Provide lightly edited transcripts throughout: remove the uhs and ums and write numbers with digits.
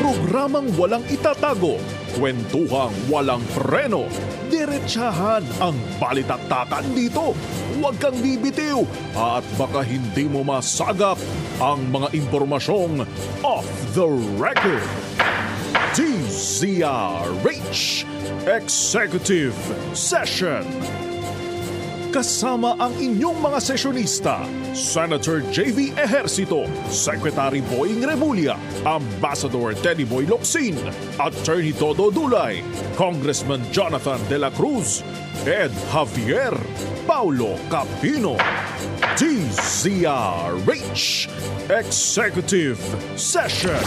Programang walang itatago, kwentuhang walang preno, diretsahan ang balitaktakan dito. Huwag kang bibitiw at baka hindi mo masagap ang mga impormasyong off the record. DZRH Executive Session. Kasama ang inyong mga sesyonista, Senator J.V. Ejercito, Secretary Boying Remulla, Ambassador Teddy Boy Locsin, Attorney Todo Dulay, Congressman Jonathan De La Cruz, Ed Javier, Paulo Capino. DZRH Executive Session.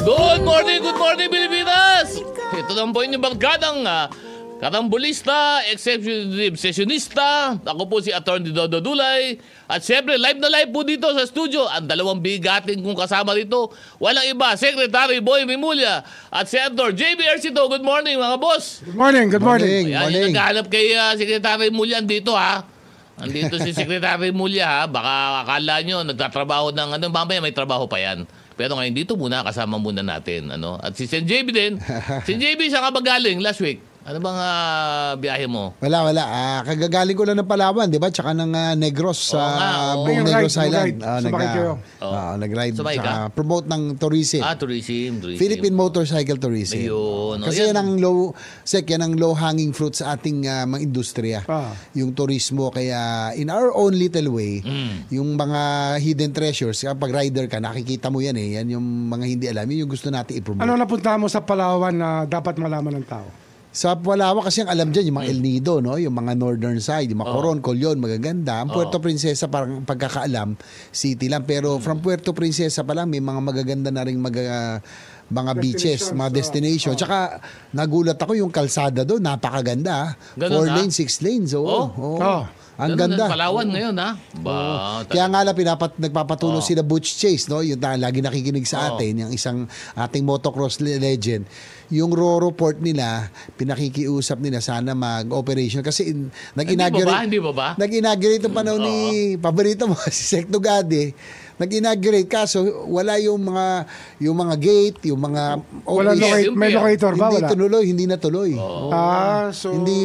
Good morning Pilipinas! Ito na po inyong barkadang karambulista, executive sessionista. Ako po si Atty. Dodo Dulay. At siyempre, live na live po dito sa studio. Ang dalawang bigatin kong kasama dito. Walang iba, Secretary Boy Remulla at Senator J.B. Ejercito. Good morning mga boss. Good morning. Ayan, yung naghahanap kay Secretary Remulla dito ha. Andito si Secretary Remulla ha. Baka akala nyo nagtatrabaho ng mamaya may trabaho pa yan. Pero ngayon dito muna, kasama muna natin. At si Sen JB din. Si JB, saan ka ba galing last week? Ano bang biyahe mo? Wala. Kagagaling ko lang ng Palawan, di ba? Tsaka ng Negros sa buong Negros Island. Nag-ride. Tsaka promote ng tourism. Tourism. Philippine Motorcycle Tourism. Ayun. Kasi yan ang low-hanging fruit sa ating mga industriya. Yung turismo. Kaya in our own little way, yung mga hidden treasures, kapag rider ka, nakikita mo yan eh. Yan yung mga hindi alam. Yun yung gusto natin i-promote. Ano napunta mo sa Palawan na dapat malaman ng tao? Sa Palawan kasi ang alam dyan, yung mga El Nido, no? Yung mga northern side, yung mga Coron, Colyon, magaganda. Ang Puerto Princesa parang pagkakaalam, city lang. Pero from Puerto Princesa pa lang, may mga magaganda na rin mga beaches, mga destination. Tsaka nagulat ako yung kalsada doon, napakaganda. 4 lanes, 6 lanes. Ang ganda. Palawan ngayon ha. Kaya nga lang nagpapatulong sila Butch Chase, no? Yung lagi nakikinig sa atin, yung isang ating motocross legend. Yung Roro Port nila, pinakikiusap nila sana mag-operation kasi nag-inaugurate. Hindi ba? Nag-inaugurate ang panahon ni paborito mo si Sec Tugade. Nag-inaugurate kaso wala yung mga gate, yung mga may locator ba? Hindi natuloy. Hindi,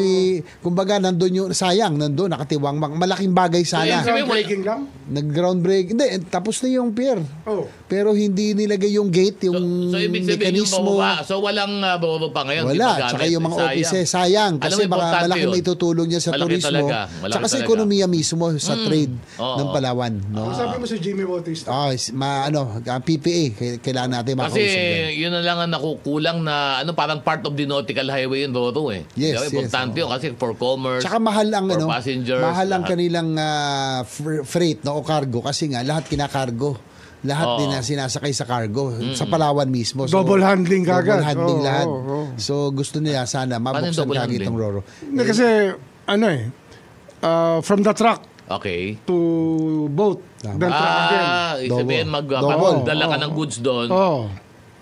kumbaga nandun nandun nakatiwang malaking bagay sana. Groundbreaking lang? Nag-groundbreak. Hindi, tapos na yung pier. Pero hindi nilagay yung gate, yung mekanismo. So walang buro pa ngayon. Wala. Tsaka yung mga offices, sayang. Kasi baka malaki may tutulong niya sa turismo. Tsaka sa ekonomiya mismo, sa trade ng Palawan. Sabi mo si Jimmy Bautista. PPA. Kailangan natin makausap. Kasi yun na lang ang nakukulang na parang part of the nautical highway yung Roro eh. Yes. Importante yun kasi for commerce, tsaka mahal ang passengers. Mahal ang kanilang freight o cargo kasi nga lahat kinakargo. Lahat din na sinasakay sa cargo sa Palawan mismo. So, double handling kagad. Double handling lahat. So gusto nila sana mabuksan kagad itong Roro. Kasi from the truck to boat. Then truck again. Sabihin magdala ka ng goods doon.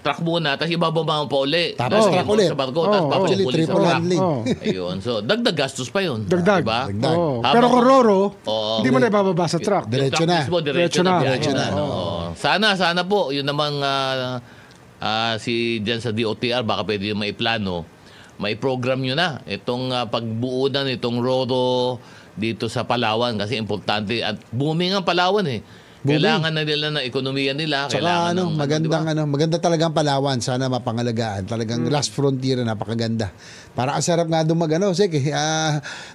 Truck muna, tapos ibababa mo pa uli. Tapos truck ulit. Sa barko, tapos Actually, triple handling. Ayun. So, dagdag gastos pa yun. Dagdag. Diba? Pero kung Roro, hindi mo na ibababa sa truck. Diretso na. Sana po, yun namang si dyan sa DOTR, baka pwede yung maiplano, may program nyo na. Itong pagbuunan, itong Roro dito sa Palawan kasi importante at booming ang Palawan eh. Kailangan na nila ng ekonomiya nila. Tsaka maganda talagang Palawan. Sana mapangalagaan. Talagang last frontier, napakaganda. Parang ang sarap nga doon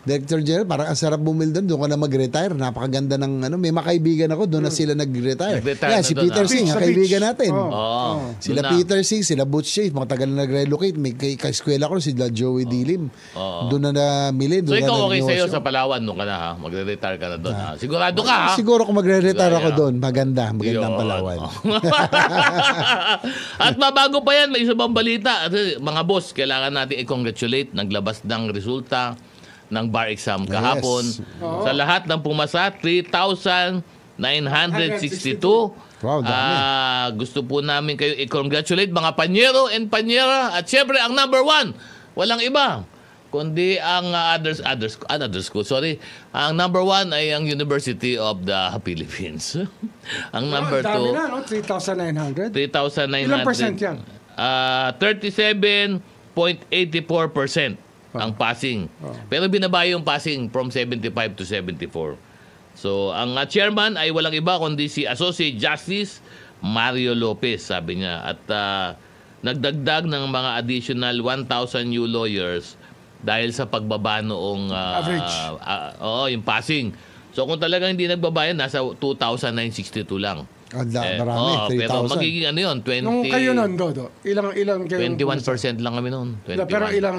Director General, parang ang sarap bumili doon ka na mag-retire. Napakaganda ng may makaibigan ako, doon na sila nag-retire. Si Peter Singh, kaibigan natin. Sila Peter Singh, sila Butch Chase, mga tagal na nag-relocate. May ka-eskwela ko, sila Joey Dilim. Doon na namili. So ikaw okay sa'yo sa Palawan nung ka na ha? Magre-retire ka na doon ha? Sigurado ka ha? Siguro kung magre-retire ako doon, magandang Palawan. At mabago pa yan, may isa bang balita. Mga boss, kailangan natin i-congratulate. Naglabas ng resulta ng bar exam kahapon. Sa lahat ng pumasa, 3,962. Wow, dami. Gusto po namin kayo i-congratulate mga panyero and panyera. At syempre, ang number one, walang iba. kundi ang other school, sorry. Ang number 1 ay ang University of the Philippines. Ang number 2, Dami na, no? 3,900. 3,900. Ilang percent yan? 37.84% ang passing. Pero binaba yung passing from 75 to 74. So, ang chairman ay walang iba kundi si Associate Justice Mario Lopez, sabi niya. At nagdagdag ng mga additional 1,000 new lawyers dahil sa pagbaba noong Average. Yung passing. So, kung talagang hindi nagbabayan, nasa 2,962 lang. Marami, 3,000. Pero magiging ano yun, 20... Nung kayo nun, Dodo, ilang kayo? 21% lang kami noon. Pero ilang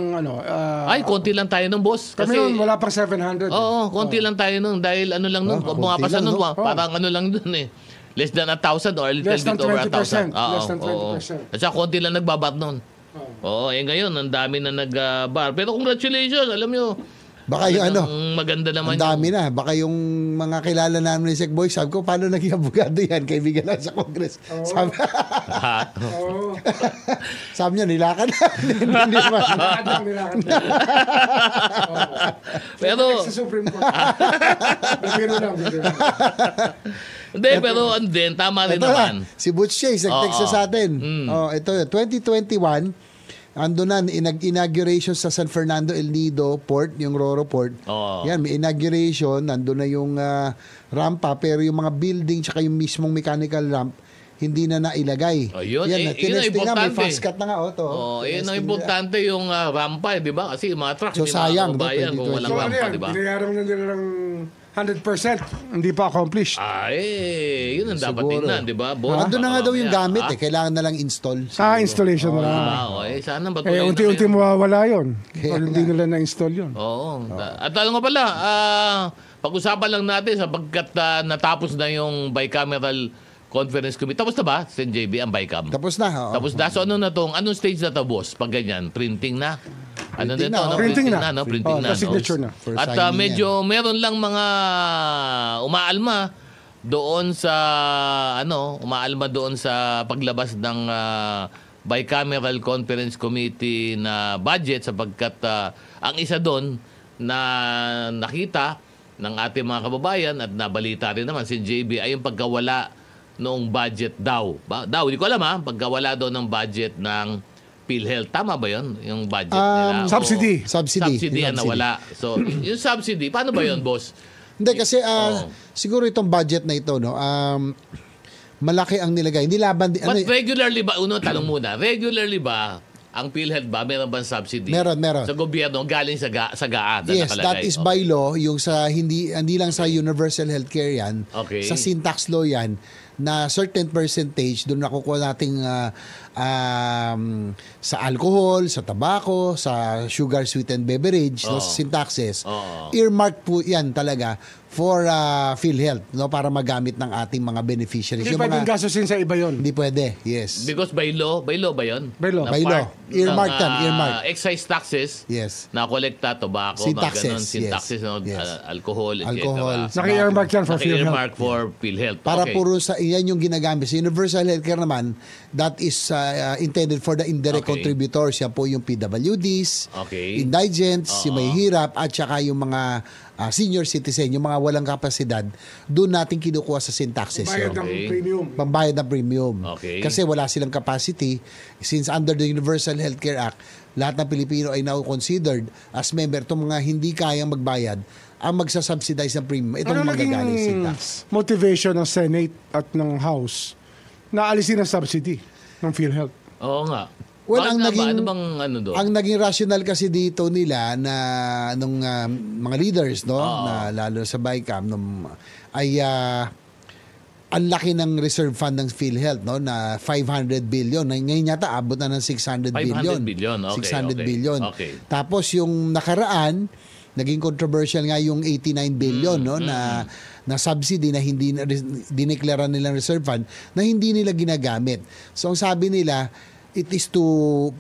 Ay, konti lang tayo nun, boss. kami nun, wala pang 700. Oo, konti lang tayo nun. Dahil ano lang nun, konti mga pasa lang, nun, no? parang ano lang dun eh. Less than 1,000 or a little Less than bit over 20%. 1,000. Less than 20%. At saka konti lang nagbabat nun. Oo, ngayon, ang dami na nag-bar. Pero congratulations, alam nyo. Baka yung ano, maganda naman ang dami na. Baka yung mga kilala namin ni Sec Boy, sabi ko, paano naging abogado yan? Kaibigan lang sa Congress. Sabi, Oo. sabi niya, nilakan na. Hindi naman. Nilakan. Pero, Sa Supreme Court. Biro lang. hindi, pero din, tama rin Ito naman. na, si Butch Chase, nag-text Oo. na sa atin. Ito, 2021, ando na, inauguration sa San Fernando El Nido Port, yung Roro Port. Oo. Yan, may inauguration, ando na yung rampa, pero yung mga building tsaka yung mismong mechanical ramp, hindi na nailagay. Ayun, Yan, yun ang tinesting nga, may importante. fast cut na nga. To. Yun ang importante yung rampa, di ba? Kasi yung mga trucks, So, hindi sayang, makakabayan no, kung walang So ano rampa, yan, di ba? binayaran na nila ng 100%. Hindi pa accomplished. Yun ang dapat Siguro. tingnan, di ba? Boss, Nandun na nga daw yung mamaya. gamit kailangan na lang install. Installation na lang. Okay, sana matuloy na Unti-unti ngayon. mawawala yun. Kaya Or hindi nila na-install yun. Oo. At ano nga pala, pag-usapan lang natin sapagkat natapos na yung bicameral conference committee. Tapos na ba, Sen JB, ang BICAM? Tapos na. Oo. Tapos na. So anong stage na to, boss? Pag ganyan, printing na? Ano Printing na na, to? oh. Printing na. No? Printing na. No? Signature na. First At signing medyo meron lang mga umaalma doon sa paglabas ng bicameral conference committee na budget sapagkat ang isa doon na nakita ng ating mga kababayan at nabalita rin naman si JB ay yung pagkawala noong budget daw. Hindi ko alam pagkawala daw ng budget ng PhilHealth. Tama ba yun? Yung budget nila? Subsidy. Subsidy. Subsidy Yung ang nawala. So, yung subsidy, paano ba yun, boss? Hindi kasi siguro itong budget na ito malaki ang nilagay. Hindi laban din But regularly ba, tanong muna, regularly ba ang PhilHealth ba meron bang subsidy? Meron. Sa gobyerno galing sa GAA na Yes, nakalagay? that is by law, yung sa hindi lang sa universal healthcare yan, Okay. sa sin tax law yan, na certain percentage doon nakukuha nating sa alcohol, sa tobacco, sa sugar sweetened beverage, no, sa sin taxes. Earmarked po yan talaga for PhilHealth, no, para magamit ng ating mga beneficiaries. Hindi Yung pwedeng mga, gastusin sa iba yun. hindi pwede, yes. Because by law ba yun? By law. Na By law. part Earmarked ng, yan, earmarked. Excise taxes Yes. na kolekta, tobacco, Sin mga taxes, ganun, sin yes. taxes, no, Yes. alcohol, etc. Alcohol. Naki-earmark yan for PhilHealth. Naki-earmark for PhilHealth. Para Okay. puro sa yan yung ginagamit. Sa universal healthcare naman, that is intended for the indirect Okay. contributors. Yan po yung PWDs, Okay. indigents, yung may hirap, at saka yung mga senior citizen, yung mga walang kapasidad, doon natin kinukuha sa sin taxes Bayad yun. ng Okay. premium. Pambayad ng premium. Okay. Kasi wala silang capacity. Since under the Universal Healthcare Act, lahat ng Pilipino ay now considered as member. Itong mga hindi kayang magbayad, ang magsasubsidize ng premium. Itong Ano magagaling sin naging tax. motivation ng Senate at ng House na alisin ang subsidy ng PhilHealth? Oo nga. Well, Bakit ang nga ba? naging- Ano bang ano doon? Ang naging rational kasi dito nila na nung mga leaders, no, na lalo sa BICAM ay ang laki ng reserve fund ng PhilHealth, no, na 500 billion. Ngayon yata abot na ng 600 billion. 500 billion. Okay, 600 okay. billion. Okay. Tapos yung nakaraan, naging controversial nga yung 89 billion, no, na subsidy na hindi dineklara nilang reserve fund na hindi nila ginagamit. So ang sabi nila, it is to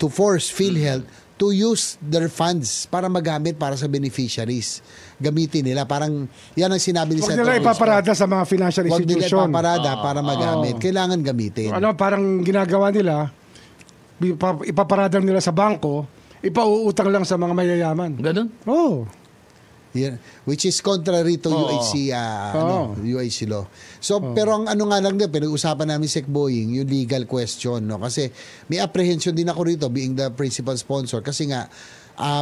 force PhilHealth to use their funds para magamit para sa beneficiaries. Gamitin nila. Parang, yan ang sinabi ni Huwag Senator nila Cruz. ipaparada sa mga financial Huwag nila institution. ipaparada para magamit. Kailangan gamitin. Parang ginagawa nila, ipaparada nila sa bangko, ipauutang lang sa mga mayayaman. Ganun? Oh. Yeah, which is contrary to UAC UAC law. So pero ang ano nga lang din pinag-usapan namin Sec Boying yung legal question, no, kasi may apprehension din ako rito being the principal sponsor kasi nga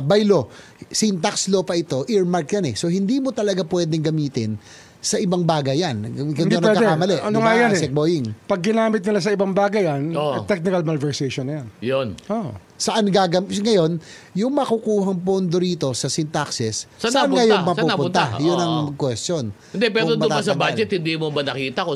by law, syntax law pa ito, earmark yan eh. So hindi mo talaga pwedeng gamitin sa ibang bagay yan. Hindi pwede. nagkakamali. Ano nga yan Sec Boying? Pag ginamit nila sa ibang bagay yan, Oo. technical malversation na yan. Yun. Oh. Saan gagamit? Ngayon, yung makukuhang pondo rito sa syntaxes, Saan saan napunta? ngayon Saan mapupunta? napunta? Yun Oo. ang question. Hindi, pero Kung doon ba sa matatanggal. budget, hindi mo ba nakita kung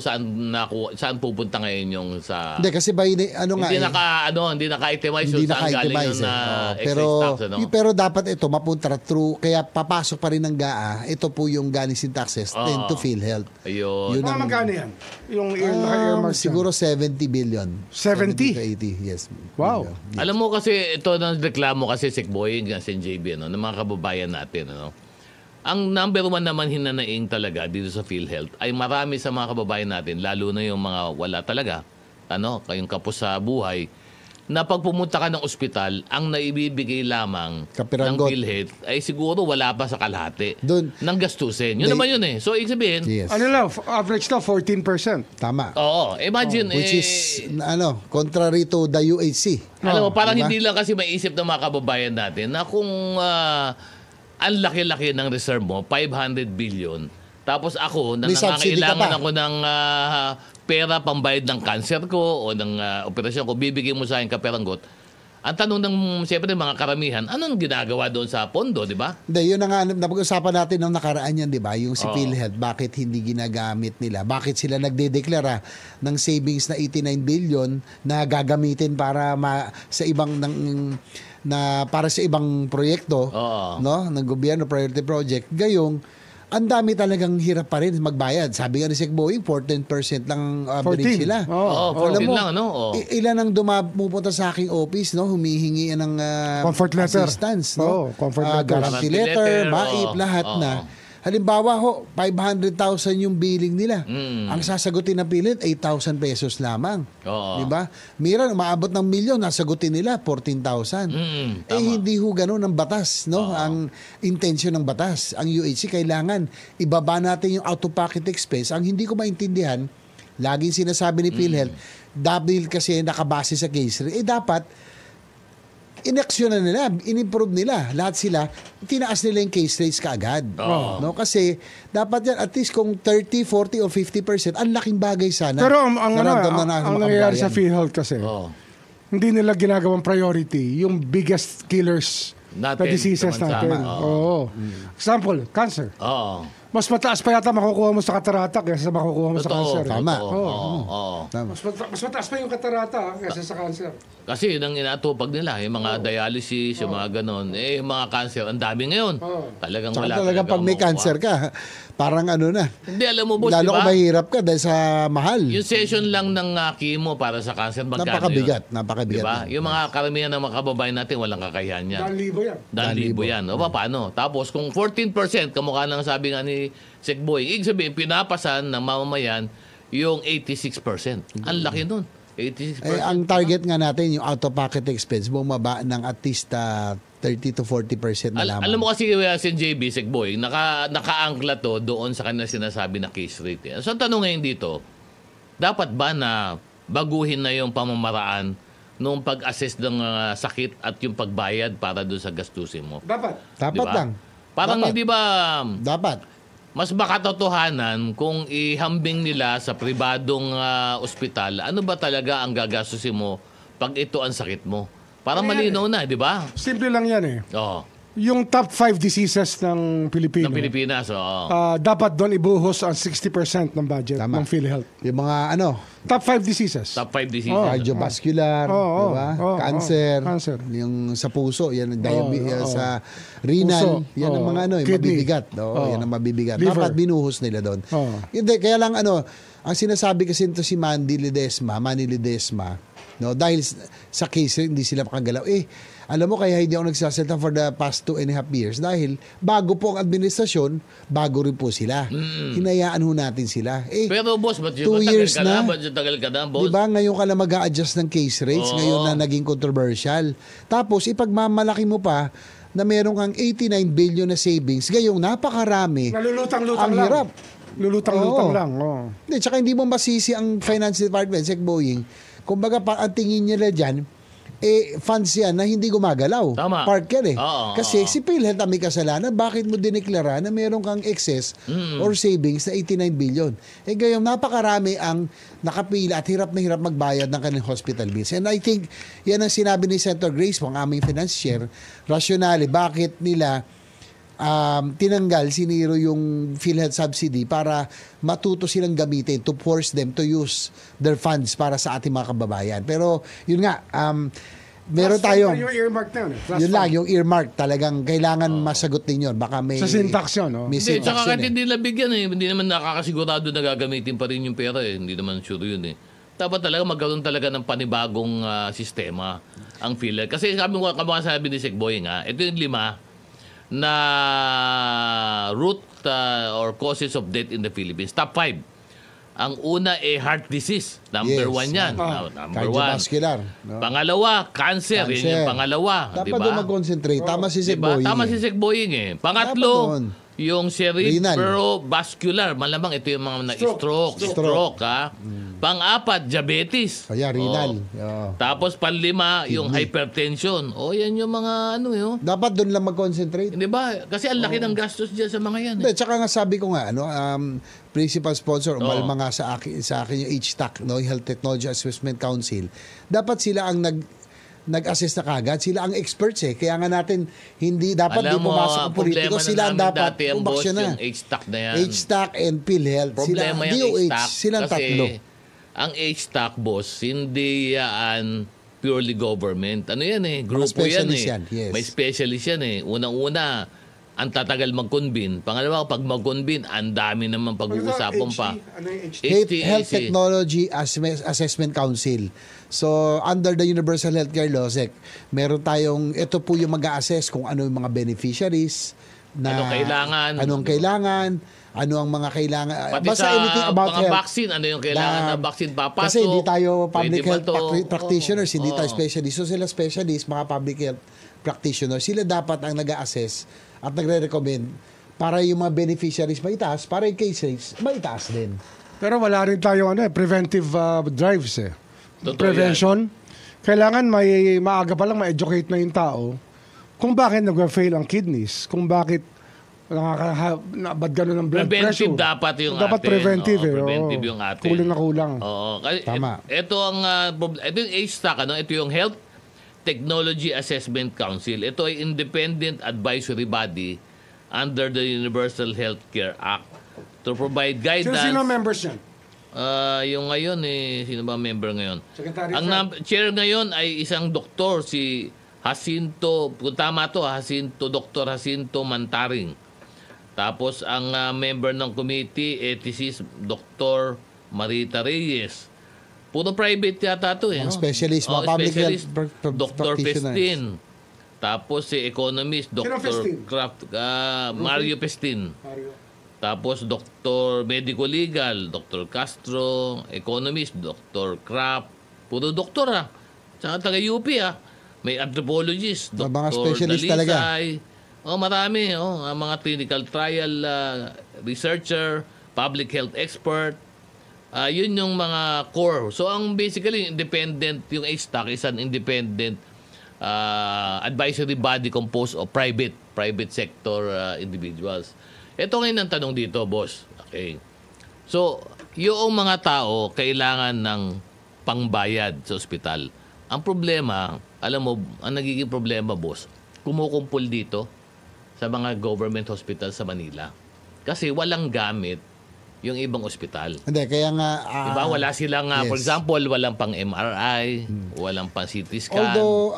saan pupunta ngayon yung sa... Hindi, kasi ano nga Hindi naka-itemize hindi yung saan galing naka-itemize yung pero, excise tax, ano? pero dapat ito mapunta through, kaya papasok pa rin ng GAA, ito po yung galing syntaxes then to PhilHealth. Ayun. Yun Mga ang- magkano yan? Yung naka-earmark yan. siguro 70 billion. 70? 70 to 80, yes. Wow. Yes. Alam mo kasi ito ng reklamo kasi Sec Boying at JB, ano, ng mga kababayan natin, ano. Ang number one naman hinanaing talaga dito sa PhilHealth ay marami sa mga kababayan natin, lalo na yung mga wala talaga, ano, kayong kapos sa buhay, na pag pumunta ka ng ospital, ang naibibigay lamang ng Kapiranggot. PhilHealth ay siguro wala pa sa kalahati Doon. ng gastusin. Yun They- naman yun eh. So, ibig sabihin, Yes. Ano lang, average na 14%. Tama. oo, imagine, Which is, contrary to the UHC. alam mo, parang diba? hindi lang kasi maisip ng mga kababayan natin na kung ang laki-laki ng reserve mo, 500 billion, tapos ako, na May subsidy ka nangangailangan pa. ako ng pera pambayad ng cancer ko o ng operasyon ko, bibigyan mo sa akin kaperanggot. Ang tanong ng, siyempre, mga karamihan, anong ginagawa doon sa pondo, di ba? Hindi, yun na nga, napag-usapan natin nung nakaraan yan, di ba? Yung si PhilHealth, bakit hindi ginagamit nila? Bakit sila nagdedeklara ng savings na 89 billion na gagamitin para sa ibang para sa ibang proyekto, Oo. no, ng gobyerno, priority project. Gayong ang dami talagang hirap pa rin magbayad. Sabi nga ni Sec Boying, 14% lang average 14. sila. Oo. Oo, 14 Alam mo, lang, ano? Oo. Ilan ang pumupunta sa aking office, no? Humihingi ng Comfort letter. assistance, Oo, no? comfort letter. Guarantee Guarantee letter, letter, MAIP, oo. lahat Oo. na. Halimbawa ho, 500,000 yung billing nila. Ang sasagutin ng PhilHealth, 8,000 pesos lamang. Oo. Di ba? Miran, umaabot ng milyon, nasagutin nila, 14,000. tama. Hindi ho ganun ang batas, no? Ang intention ng batas. Ang UHC, kailangan ibaba natin yung out-of-pocket expense. Ang hindi ko maintindihan, laging sinasabi ni PhilHealth, dahil kasi nakabase sa case rate, dapat inaksyonan nila, in-improve nila. Lahat sila, tinaas nila yung case rates kaagad. No? Kasi, dapat yan, at least kung 30, 40, o 50%, ang laking bagay sana. Pero ang Nararamdaman na ang nangyayari makabayan. sa PhilHealth kasi, Oo. hindi nila ginagawang priority yung biggest killers na Natin, diseases sa bansa. natin. Oo. Oo. Example, cancer. Oo. Mas mataas pa yata makukuha mo sa katarata kaysa sa makukuha mo sa cancer. Totoo. Tama. Totoo. Oo. Tama. Mas mataas pa yung katarata kaysa sa cancer. Kasi nang inatupag nila, yung mga dialysis, yung mga ganon, yung mga cancer, ang dami ngayon. Talagang Tsaka wala talagang pag may makukuha. cancer ka, parang ano na. Hindi, alam mo, boss, Lalo di ba? kung mahirap ka dahil sa mahal. Yung session lang ng chemo para sa cancer, magkano Napakabigat, yun? napakabigat Diba? yan. Yung mga karamihan ng mga kababayan natin, walang kakayahan yan. 1,000 yan. Dan libo yan. O paano? Tapos kung 14%, kamukha ng sabi nga ni Sec Boy, ibig sabihin, pinapasan ng mamamayan yung 86%. Ang laki nun. 86%. Ang target nga natin, yung out-of-pocket expense, bumaba ng at least 30 to 40% na lamang. Alam mo kasi si JB, Sec Boy, nakaangkla to doon sa kanila sinasabi na case rate. So ang tanong ngayon dito, dapat ba na baguhin na yung pamamaraan nung pag-assess ng sakit at yung pagbayad para doon sa gastusin mo? Dapat. Dapat Diba? lang. Parang Dapat. hindi ba Dapat. mas makatotohanan kung ihambing nila sa pribadong ospital, ano ba talaga ang gagastusin mo pag ito ang sakit mo? Para malinaw na, di ba? Simple lang yan eh. Oo. Yung top 5 diseases ng Pilipino, Ng Pilipinas, oo. dapat doon ibuhos ang 60% ng budget Tama. ng PhilHealth. Yung mga Top 5 diseases. Top 5 diseases. cardiovascular, Oo, diba? oo, cancer, cancer. yung sa puso, yan ang diabetes, oo. sa renal, Puso, yan ang oo. mga yung Kidney. mabibigat. Oo, yan ang mabibigat. Liver. Dapat binuhos nila doon. Oo. Hindi, kaya lang ang sinasabi kasi nito si Manny Ledesma, No, dahil sa case hindi sila makagalaw. Alam mo kaya hindi ako nagsasalita for the past 2.5 years dahil bago po ang administrasyon, bago rin po sila. Hinayaan ho natin sila. Pero boss, ba't 2 years na? tagal ka na, boss? Diba ngayon ka na mag-a-adjust ng case rates, ngayon na naging controversial. Tapos ipagmamalaki mo pa na meron kang 89 billion na savings, ngayong napakarami. Nalulutang-lutang ang lang. hirap. Lulutang-lutang Oo. lang. Hindi, tsaka hindi mo masisi ang Finance Department, Sec Boying. Kumbaga, ang tingin nila dyan, funds yan na hindi gumagalaw. Tama. Park yan Kasi Oo. si PhilHealth ang may kasalanan. Bakit mo dineklara na meron kang excess or savings na 89 billion? Gayong napakarami ang nakapila at hirap na hirap magbayad ng kanilang hospital bills. And I think, yan ang sinabi ni Senator Grace, ang aming finance chair, rationale, bakit nila tinanggal, siniro yung PhilHealth subsidy para matuto silang gamitin to force them to use their funds para sa ating mga kababayan. Pero yun nga, meron tayong Yung earmark na yun. yun lang, yung earmark talagang kailangan masagot din yun. Baka may Sa syntax yun, no? may Hindi, syntax tsaka kahit yun hindi nila bigyan hindi naman nakakasigurado na gagamitin pa rin yung pera Hindi naman sure yun Dapat talaga magkaroon talaga ng panibagong sistema ang PhilHealth. Kasi sabi ni Sec Boying ito yung 5 na root or causes of death in the Philippines. Top 5. Ang una heart disease. Number 1 yan. Number 1. cardiovascular. No? Pangalawa, cancer. Yan yung pangalawa. Dapat diba? doon mag-concentrate. Tama si Sec Diba? Boying. Tama si Sec Boying Pangatlo, Dapat doon. yung cerebrovascular. Malamang ito yung mga stroke. Pang-apat, diabetes. Kaya renal. Oo. Tapos panlima, yung hypertension. Yan yung mga Dapat doon lang mag-concentrate. Hindi ba? Kasi ang laki ng gastos dyan sa mga yan. Hindi, tsaka nga sabi ko nga, principal sponsor, umalma nga sa akin yung HTAC, Health Technology Assessment Council. Dapat sila ang nag-assess na kagad. Sila ang experts Kaya nga natin, hindi dapat di pumasok ang politiko. Sila ang dapat umaksyon na. Yung HTAC na yan. HTAC and PhilHealth. Problema sila, yung DOH, HTAC. silang Kasi tatlo. ang HTAC, boss, hindi yan purely government. Ano yan Grupo yan specialist yan, yes. May specialist yan Unang-una, ang tatagal mag-convene. Pangalawa, pag mag-convene, ang dami naman pag-uusapan pa. Ano yung HT? Health Technology Assessment Council. So, under the Universal Healthcare Law, meron tayong, ito po yung mag-a-assess kung ano yung mga beneficiaries, anong kailangan, ano ang mga kailangan. Pati basta sa anything about mga health. vaccine, ano yung kailangan na vaccine papasok. Kasi hindi tayo public Pwede ba health to? practitioners, hindi tayo specialist. So sila specialist, mga public health practitioners, sila dapat ang nag-a-assess at nagre-recommend para yung mga beneficiaries maitaas, para yung cases maitaas din. Pero wala rin tayo preventive drives Totoo Prevention. Kailangan may maaga pa lang ma-educate na yung tao kung bakit nag-fail ang kidneys, kung bakit ba't gano'n ang blood pressure. Preventive dapat yung dapat atin. preventive Preventive yung atin. Kulang na kulang. Oo. Kasi Tama. Ito yung HTAC, ito yung Health Technology Assessment Council. Ito ay independent advisory body under the Universal Healthcare Act to provide guidance. Sino members yan? Yung ngayon sino ba member ngayon? Secretary Ang chair ngayon ay isang doktor, si Jacinto, kung tama to, Dr. Jacinto Mantaring. Tapos ang member ng committee, ethicist, Dr. Marita Reyes. Puro private yata to Mga specialist, mga public health Dr. practitioners. Pestin. Tapos si economist, Sino Dr. Pestin? Mario Pestin. Mario. Tapos Dr. Medico Legal, Dr. Castro, economist, Dr. Kraft. Puro doktor Tsaka taga-UP May anthropologist, Dr. Mga specialist talaga. Marami. Mga clinical trial researcher, public health expert. Yun yung mga core. So, ang basically independent, yung HTAC is an independent advisory body composed of private sector individuals. Ito ngayon ang tanong dito, boss. Okay. So, yung mga tao kailangan ng pangbayad sa ospital. Ang problema, alam mo, ang nagiging problema, boss, kumukumpul dito sa mga government hospital sa Manila. Kasi walang gamit yung ibang ospital. Hindi, kaya nga... Diba? Wala silang, for yes. example, walang pang MRI, walang pang CT scan. Although,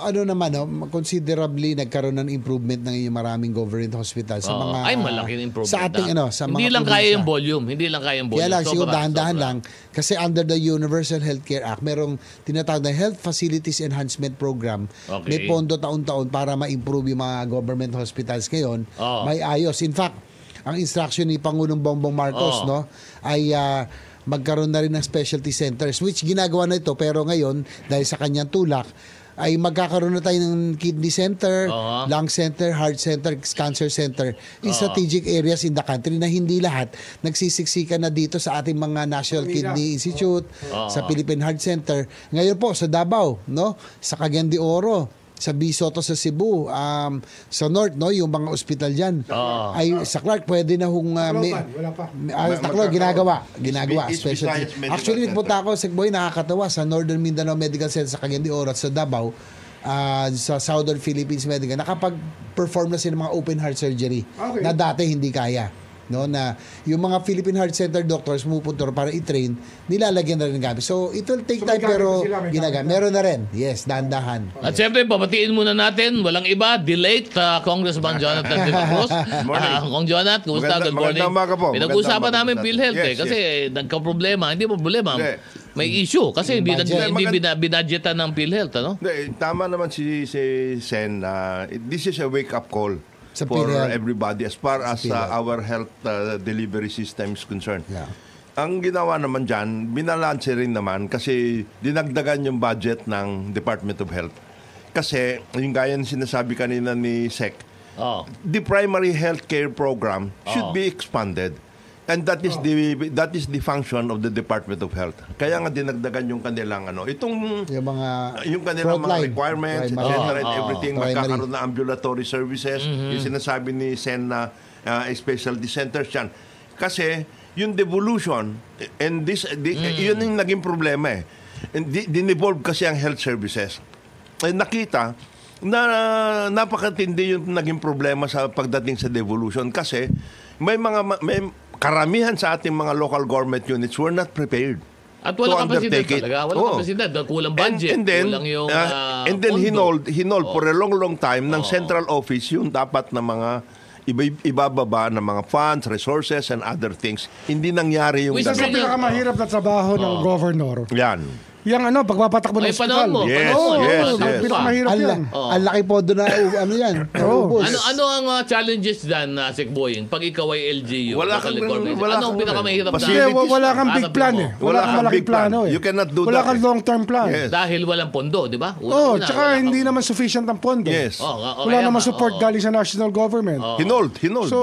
considerably nagkaroon ng improvement ng yung maraming government hospital sa mga... Ay, malaking improvement. Sa ating, sa hindi mga lang probinsya. kaya yung volume. Hindi lang kaya yung volume. Kaya lang, siguro Sobra, dahan-dahan sobra. lang. Kasi under the Universal Healthcare Act, merong tinatawag na Health Facilities Enhancement Program. Okay. May pondo taon-taon para ma-improve yung mga government hospitals ngayon. Oo. May ayos. In fact, ang instruction ni Pangulong Bongbong Marcos ay magkaroon na rin ng specialty centers, which ginagawa na ito, pero ngayon, dahil sa kanyang tulak, ay magkakaroon na tayo ng kidney center, lung center, heart center, cancer center in strategic areas in the country na hindi lahat nagsisiksikan na dito sa ating mga National Kidney Institute, sa Philippine Heart Center. Ngayon po sa Davao, sa Cagayan de Oro, sa Bisoto sa Cebu, sa North, yung mga ospital diyan. Ay sa Clark pwede na wala pa. Tacloban ginagawa East specialty. Visayas Medical Actually, Center. nagpunta ako sa Boy, nakakatawa sa Northern Mindanao Medical Center sa Cagayan de Oro at sa Davao, sa Southern Philippines Medical, nakapag-perform na sila ng mga open heart surgery na dati hindi kaya. Na yung mga Philippine Heart Center doctors pumupunta para i-train, nilalagyan na rin ng gamit. So, it will take time pero ginagamit. Meron na rin. Yes, dahan-dahan. At siyempre, papatiin muna natin, walang iba, delayed Congressman Jonathan De La Cruz. Kong Jonathan, kumusta? Good morning. Magandang umaga po. Pinag-usapan Magandang namin umaga. PhilHealth Yes, kasi nagka-problema. Hindi problema. Hindi. May issue kasi hindi budget. binadgetan ng PhilHealth. Hindi, tama naman si Sen. This is a wake-up call Sa for PhilHealth. everybody as far as PhilHealth. our health delivery system is concerned. Yeah. Ang ginawa naman dyan, binalanse rin naman kasi dinagdagan yung budget ng Department of Health. Kasi, yung gaya ng sinasabi kanina ni Sec, the primary health care program should be expanded. And that is the function of the Department of Health. Kaya nga dinagdagan yung kanilang yung kanilang mga frontline, requirements, primary. etc. and everything. Primary. Magkakaroon na ambulatory services. Yung sinasabi ni Sen na specialty centers yan. Kasi yung devolution and yun yung naging problema eh. Dinevolve kasi ang health services. Nakita na napakatindi yung naging problema sa pagdating sa devolution kasi may karamihan sa ating mga local government units were not prepared. At walang to kapasidad undertake it. talaga. Walang kapasidad. Kulang budget. And then, kulang yung hinold for a long time ng central office yung dapat na mga ibababa ng mga funds, resources, and other things. Hindi nangyari yung Isa sa ganun. pinakamahirap na trabaho ng governor. Yan. Yung pagpapatakbo ng Ay, ospital. panahon mo. Yes, panahon mo. yes, Oo, yes. Pinakamahirap yan. Ang laki po doon na yan. Ubus. Ano ang challenges dyan, Sec Boying, pag ikaw ay LGU? Wala local kang- government? wala Ano ang kang- pinakamahirap na? Facilities. Wala kang big Hanap plan mo. eh. Wala Wala kang kang malaking big plan. plano eh. You cannot do Wala that kang eh. long-term plan. Yes. Dahil walang pondo, di ba? Oo, tsaka hindi naman sufficient ang pondo. Yes. Wala naman support galing sa national government. Hinold. So,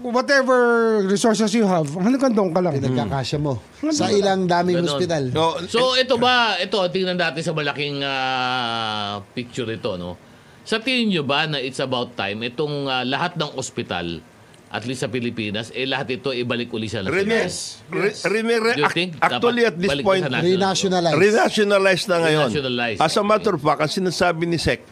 whatever resources you have, hanggang doon ka lang. Pinagkakasya mo. Sa ilang daming Ganon. ospital. So, ito, tingnan natin sa malaking picture ito, no? Sa tingin nyo ba na it's about time, itong lahat ng ospital, at least sa Pilipinas, lahat ito ibalik uli sa Rene, Do you think actually dapat at this balik point, sa Renationalize. renationalized na ngayon. Renationalize, As a okay. matter of fact, ang sinasabi ni Sec,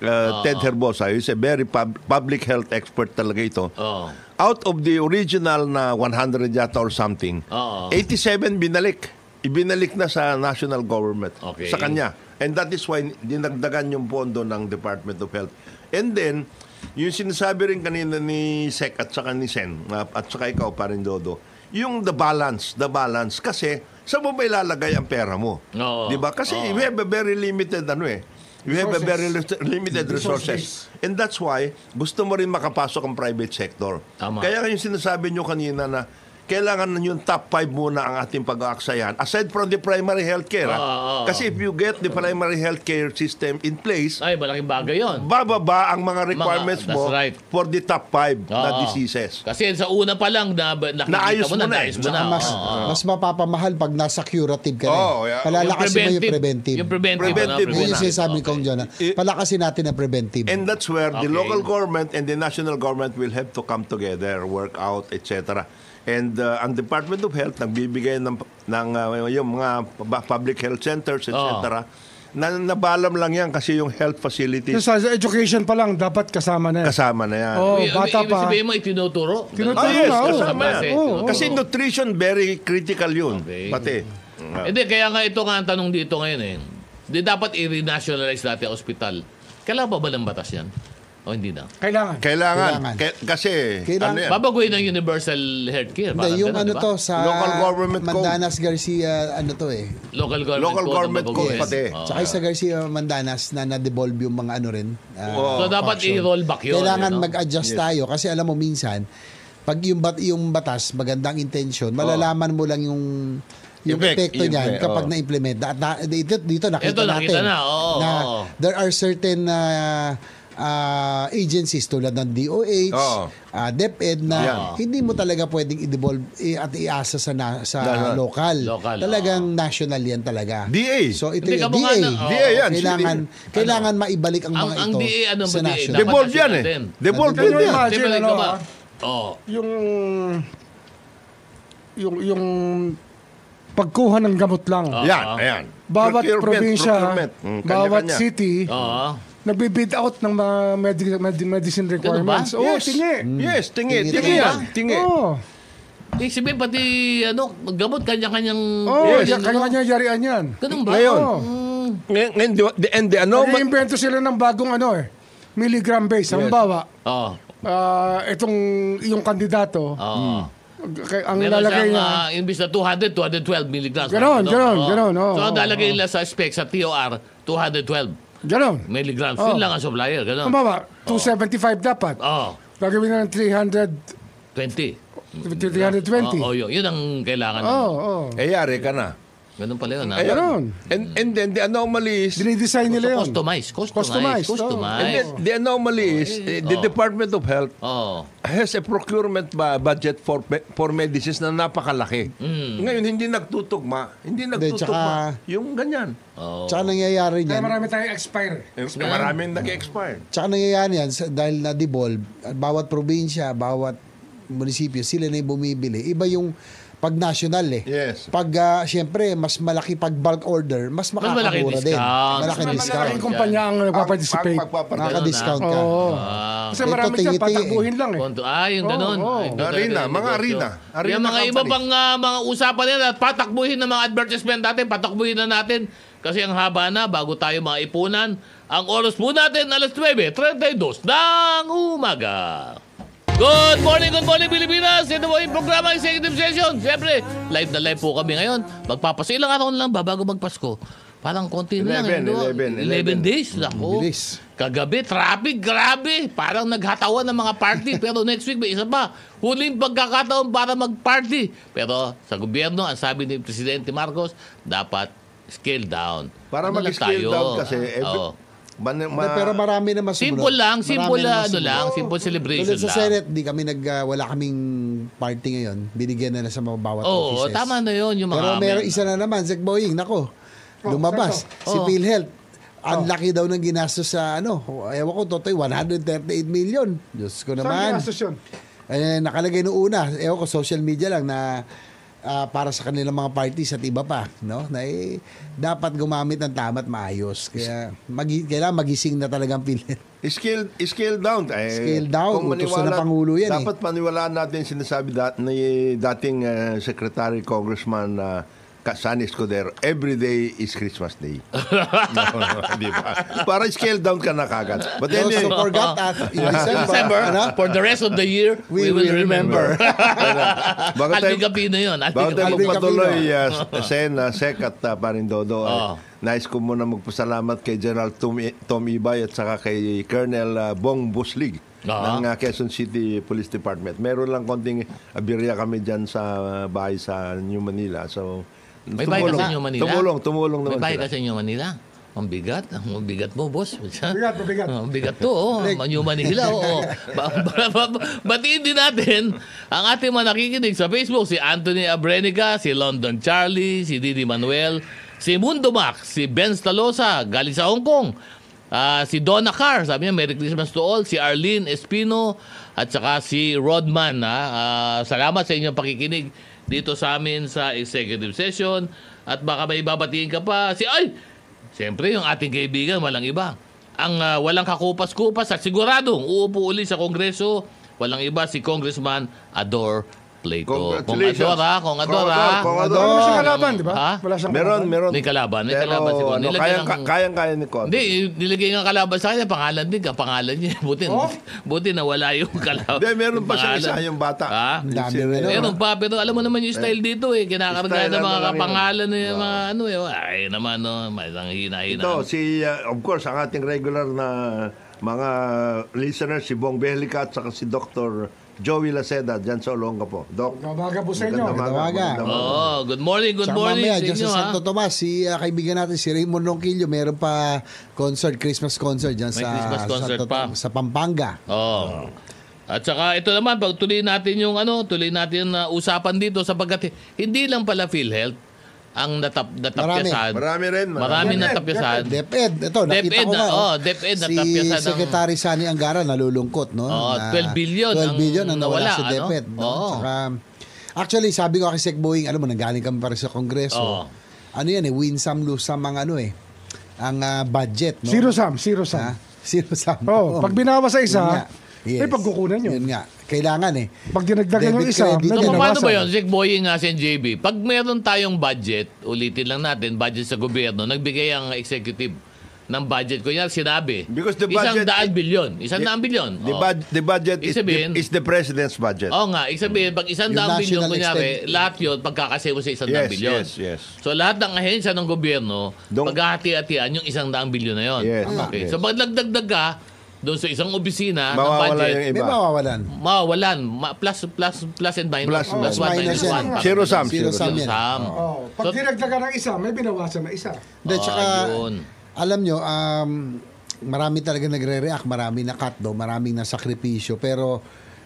Ted Herbosa, is a very public health expert talaga ito. Oo. Out of the original na 100 yata or something, Oo. 87 binalik. Ibinalik na sa national government. Okay. Sa kanya. And that is why dinagdagan yung pondo ng Department of Health. And then, yung sinasabi rin kanina ni Sec at saka ni Sen, at saka ikaw pa rin, Dodo, yung the balance. Kasi, saan mo ba ilalagay ang pera mo? Oo. Di ba? Kasi we have a very limited, we have a very limited resources. And that's why, gusto mo rin makapasok ang private sector. Tama. Kaya yung sinasabi nyo kanina na kailangan yung top 5 muna ang ating pag-aaksayan aside from the primary healthcare. Kasi if you get the primary healthcare system in place, Ay, malaking bagay yon. bababa ang mga requirements That's mo right. for the top 5 na Oo. diseases. Kasi sa una pa lang nakikita Naayos mo na, mo na eh. naayos mo na. Mas mapapamahal pag nasa curative ka na. Yeah. Palalakasin mo yung preventive. Yung preventive. Preventive Yun yung muna. sinasabi kong dyan. Palakasin natin ang preventive. And that's where Okay. the local government and the national government will have to come together, work out, etc. And ang Department of Health nagbibigay ng yung mga public health centers, etc. nabalam lang yan kasi yung health facilities Sa education pa lang, dapat kasama na yan. kasama na yan. Oh, bata Ibig pa. sabihin mo, itinuturo? Tinuturo Ah, yes, na, oo. kasama yan. Oo, oo. Kasi nutrition, very critical yun. Okay. Pati. Hindi, kaya nga ito nga ang tanong dito ngayon eh. Di dapat i-renationalize natin ang ospital. Kailangan ba ng batas yan? O hindi na? Kailangan. Kailangan. Kailangan. Kasi, Kailangan. ano yan? Babaguhin ang universal healthcare. Hindi, Parang yung ganun, ano di ba? to sa Local government code. Mandanas Garcia, ano to eh. Local government Local code. government ang code babaguhin. pati. Oo. Tsaka sa Garcia Mandanas na na-devolve yung mga ano rin. Oo. So, dapat function. i-roll back yun. Kailangan you know? mag-adjust tayo kasi alam mo minsan, pag yung batas, magandang intention, malalaman mo lang yung epekto niyan kapag na-implement. Dito nakita Ito, nakita natin na, oo, oo. there are certain agencies tulad ng DOH, Oo. DepEd na Yan. hindi mo talaga pwedeng i-devolve at iasa sa Dahil- local. Local, Talagang national yan talaga. DA. So ito Hindi, yung kamukha DA. na, oo. DA yan. Kailangan maibalik ang mga Ang ito DA, ano ba sa DA? national. Dapat Devolve yan eh. natin. Devolve Can you yan. imagine, Di ba, ano, ikaw ba? ah, Oo. yung pagkuha ng gamot lang. Yan, ayan. Bawat probinsya, procurement. bawat Kanya-kanya. city, Oo. nagbi-bid out ng mga medicine requirements. Ganun ba? Oo, Yes. tingi. Yes, tingi. Tingi Tingi ba? yan. Tingi. Oo. Ibig sabihin, pati, gamot, kanya-kanyang... Oo, Yes. kanya-kanya yarian yan. Ganun ba? Ngayon, Oo. ngayon, and the anomaly, Nag-iimbento sila ng bagong milligram base. Halimbawa, Oo. itong yung kandidato, Oo. ang Meron lalagay siyang, niya, imbis na 200, 212 milligrams. Ganon, Ano? ganon, Oo. ganon, oo, So, ang oo, lalagay nila sa spec, sa TOR, 212 gano'n. milligrams. Oo. Yun lang ang supplier. Ganon. Halimbawa, 275 dapat. Oo. Gagawin na ng 20. 320. Oo, yun ang kailangan. Oo, oo. yari ka na. Ganun pala yun. Ha? Ayan. Ganon. And then the anomaly is, Dinidesign nila yun. Customize. Customize, and then the anomaly is, the Department of Health Oo. has a procurement budget for medicines na napakalaki. Ngayon, hindi nagtutugma. Hindi nagtutugma. Yung ganyan. Tsaka nangyayari Kaya niyan. marami tayong expire. Maraming nag-expire. Tsaka nangyayari yan dahil na-devolve, bawat probinsya, bawat munisipyo, sila na yung bumibili. Iba yung pag national eh. Yes. Pag, syempre, mas malaki pag bulk order, mas malaki makakamura din. discount. Malaki Mas discount. Malaking kumpanya ang nagpaparticipate. Nakaka-discount ka. Oo. Ah. Kasi marami dyan, Ito, patakbuhin lang eh. Yung ganun. Oo, oo. Ay, Arena, ganun, mga negosyo. arena. Yung mga company. iba pang mga usapan nila at patakbuhin ng mga advertisement natin, patakbuhin na natin. Kasi ang haba na, bago tayo mga ipunan. Ang oras po natin, alas 9:32 ng umaga. Good morning, Pilipinas! Ito po yung programa Executive Session. Siyempre, live na live po kami ngayon. Magpapasa ilang araw na lang ba bago magpasko? Parang konti na lang. 11 days. Ako. Bilis. Kagabi, traffic, grabe. Parang naghatawan ng mga party. Pero next week, may isa pa. Huling pagkakataon para mag-party. Pero sa gobyerno, ang sabi ni Presidente Marcos, dapat scale down. Para Ano lang mag-scale tayo? down kasi, Oo. Pero marami na masumunod. Simple lang, Marami simple na ano lang, simple celebration Tulad sa lang. Senate, wala kaming party ngayon. Binigyan na sa mga bawat Oo, offices. tama na yun yung mga Pero meron isa na naman, Zek Boying, nako. Lumabas. Si Oh. PhilHealth. Ang laki daw ng ginastos sa ewan ko, Totoy, 138 million. Diyos ko Saan naman. ginastos yun? Nakalagay noong una, ewan ko, social media lang na para sa kanilang mga parties at iba pa, no? Na dapat gumamit ng tama at maayos. Kaya kailangan magising na talagang PhilHealth. Scale down. Scale down. Kung Utos na ng Pangulo yan dapat paniwalaan natin sinasabi ni dating Secretary Congressman San Escudero, every day is Christmas Day. Di ba? Para scale down ka na kagad. But So anyway, forgot that in December. December, for the rest of the year, we will remember. bago tayo, Alvin Capino yun. bago tayo Alvin magpatuloy, Sek at Parindodo, nais ko muna magpasalamat kay General Tom Ibay at saka kay Colonel Bong Buslig ng Quezon City Police Department. Meron lang konting abirya kami dyan sa bahay sa New Manila. So, May bahay ka sa inyo, Manila? Tumulong May naman bahay sila. ka sa inyo, Manila? Ang bigat mo, boss. Mabigat. Ang bigat to, Manyo Manila, Batiin din natin ang ating mga nakikinig sa Facebook, si Anthony Abrenica, si London Charlie, si Didi Manuel, si Mundo Max, si Ben Stalosa, galing sa Hong Kong, si Donna Carr, sabi niya, Merry Christmas to all, si Arlene Espino, at saka si Rodman. Salamat sa inyong pakikinig dito sa amin sa executive session. At baka may babatiin ka pa. Siyempre, yung ating kaibigan, walang iba. Ang walang kakupas-kupas at siguradong uupo uli sa Kongreso, walang iba si Congressman Ador Plato. Congratulations. Kung Ador. Kung Wala Ador. siyang kalaban, di ba? Ha? Wala siyang Meron. May kalaban. May Pero, kalaban siguro. ano, Nilagyan ng- kayang-kaya ni Cotto. Hindi, nilagay nga kalaban sa kanya, pangalan din, pangalan niya. Buti nawala yung kalaban. Hindi, meron pa siya pangalan. isa, yung bata. Ha? Ang dami Si- na. Meron pa, pero alam mo naman yung style dito eh. Kinakarga Style ng mga na lang kapangalan ng mga ano eh. Ay naman, no. May isang hina-hina. Ito, of course, ang ating regular na mga listeners, si Bong Belica at saka si Dr. Joey Laceda, dyan sa Olongapo. Doc, Umaga po sa inyo. magandang umaga. Magandang Oh, good morning, good Saka morning mamaya, sa dyan inyo sa ha. Santo Tomas, si kaibigan natin, si Raymond Ronquillo, meron pa Christmas concert dyan May sa, Christmas concert pa. sa Pampanga. Oh. At saka ito naman, pag tuloy natin yung usapan dito sapagkat hindi lang pala PhilHealth ang natapyasan. Marami rin. Marami natapyasan. DepEd, ito, nakita DepEd ko nga. DepEd si natapyasan ng Secretary Sani Angara nalulungkot, no? Oo, Na 12 billion 12 billion ang nawala, nawala sa DepEd. ano? No? Oo. Saka, actually, sabi ko kay Sec Boeing, alam mo, nanggaling kami para sa Kongreso. Oo. Ano yan eh, win some, lose some ang budget. No? Zero sum. Ha? Zero sum. Oh, pag binawa sa isa, Yun nga. may pagkukunan yun. Yun nga. Kailangan eh. Pag dinagdagan yung Debit isa, credit. may So, paano binawasan. ba yun? Sik Boying nga si JB. Pag meron tayong budget, ulitin lang natin, budget sa gobyerno, nagbigay ang executive ng budget. Kunyari, sinabi, Because the budget- 100 billion. 100 billion. The budget Ibig is the president's budget. Oo nga, ibig sabihin, pag 100 Yung billion, national kunyari, extent. lahat yun, pagkakasero sa 100 Yes, billion. yes. So, lahat ng ahensya ng gobyerno, Dong- paghahati-hatian yung 100 billion na yun. Yes, Okay. yes. So, pag nagdagdag ka, doon sa isang opisina ng Mawawala budget, yung May iba. mawawalan. mawawalan. Plus and minus. Plus, Plus one minus minus yan. one. Zero sum. Zero sum yan. Sum. Oh, pag So- dinagdagan ng isa, may binawasan na isa. Hindi, tsaka, yun. alam nyo, marami talaga nagre-react, marami na cut do, maraming na sakripisyo, pero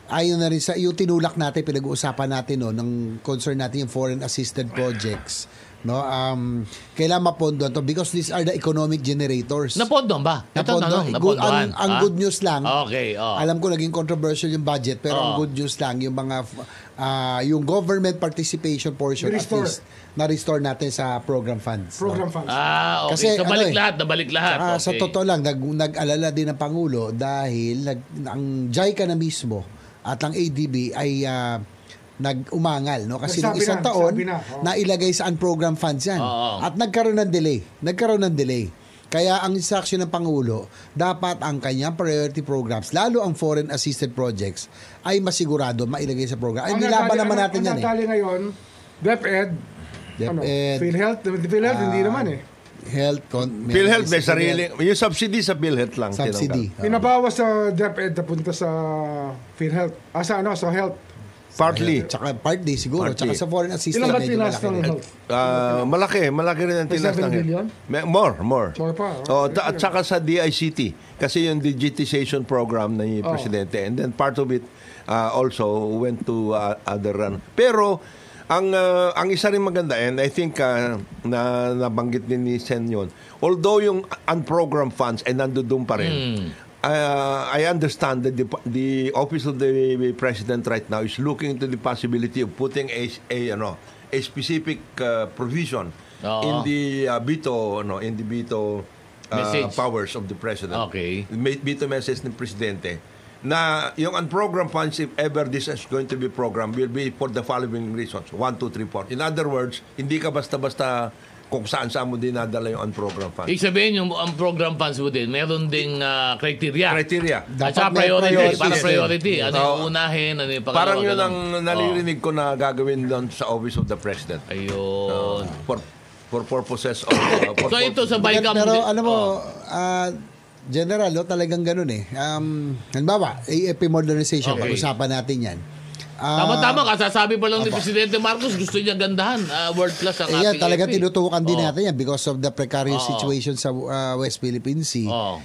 ayon na rin sa, yung tinulak natin, pinag-uusapan natin no, ng concern natin yung foreign assisted projects, no, kailangan mapondohan to because these are the economic generators. Napondon ba? Ito, Napondon. napondohan. Ang good news lang, Okay, alam ko naging controversial yung budget, pero ang good news lang, yung mga, yung government participation portion, at Restore. least, na-restore natin sa program funds. no? Program funds. Okay. Kasi, So, balik ano eh, lahat, nabalik lahat. Saka, Okay. sa totoo lang, nag-alala din ang Pangulo dahil ang JICA na mismo at ang ADB ay nag-umangal. No? Kasi nung Nagsabi isang na, taon, nagsabi na, oh. nailagay sa unprogram funds yan. Oo. At nagkaroon ng delay. Kaya ang instruction ng Pangulo, dapat ang kanyang priority programs, lalo ang foreign assisted projects, ay masigurado mailagay sa program. Ay, nilaban naman natin yan Ang natali ngayon, DepEd, DepEd. PhilHealth, hindi naman eh. PhilHealth may sarili. Yung subsidy sa PhilHealth lang. Subsidy. tinanggal. Pinabawas sa DepEd napunta sa PhilHealth. Sa health. Partly. Tsaka partly siguro. Partly. Tsaka sa foreign assisted. Ilan ba medyo tinas malaki ng rin. health? Malaki rin ang May tinas 7 ng billion? More. Sorry pa. At saka sa DICT. Kasi yung digitization program ng Presidente. And then part of it also went to other run. Pero ang isa rin maganda, and I think na nabanggit din ni Sen yun, although yung unprogrammed funds ay nandoon pa rin, I understand that the Office of the President right now is looking into the possibility of putting a specific provision in the veto Message. powers of the President. Okay. Veto message ng Presidente na yung unprogrammed funds, if ever this is going to be programmed, will be for the following reasons. 1, 2, 3, 4. In other words, hindi ka basta-basta kung saan-saan mo dinadala yung unprogrammed funds. Ibig sabihin, yung ang program funds mo din, meron ding criteria. Criteria. At saka Dapat may priority. priorities Para din. priority. Ano yung Oo. unahin, ano yung pangalawa. Parang yun ganun. ang naririnig ko na gagawin doon sa Office of the President. Ayun. For purposes of... So ito sa BICAM. Pero alam mo, General, talagang ganun eh. Halimbawa, AFP modernization, Okay. pag-usapan natin yan. Tama-tama, kasasabi pa lang ni Presidente Marcos, gusto niya gandahan. World class ang Yan, ating talaga AFP. tinutukan din Oo. natin yan because of the precarious Oo. situation sa West Philippine Sea. Oo.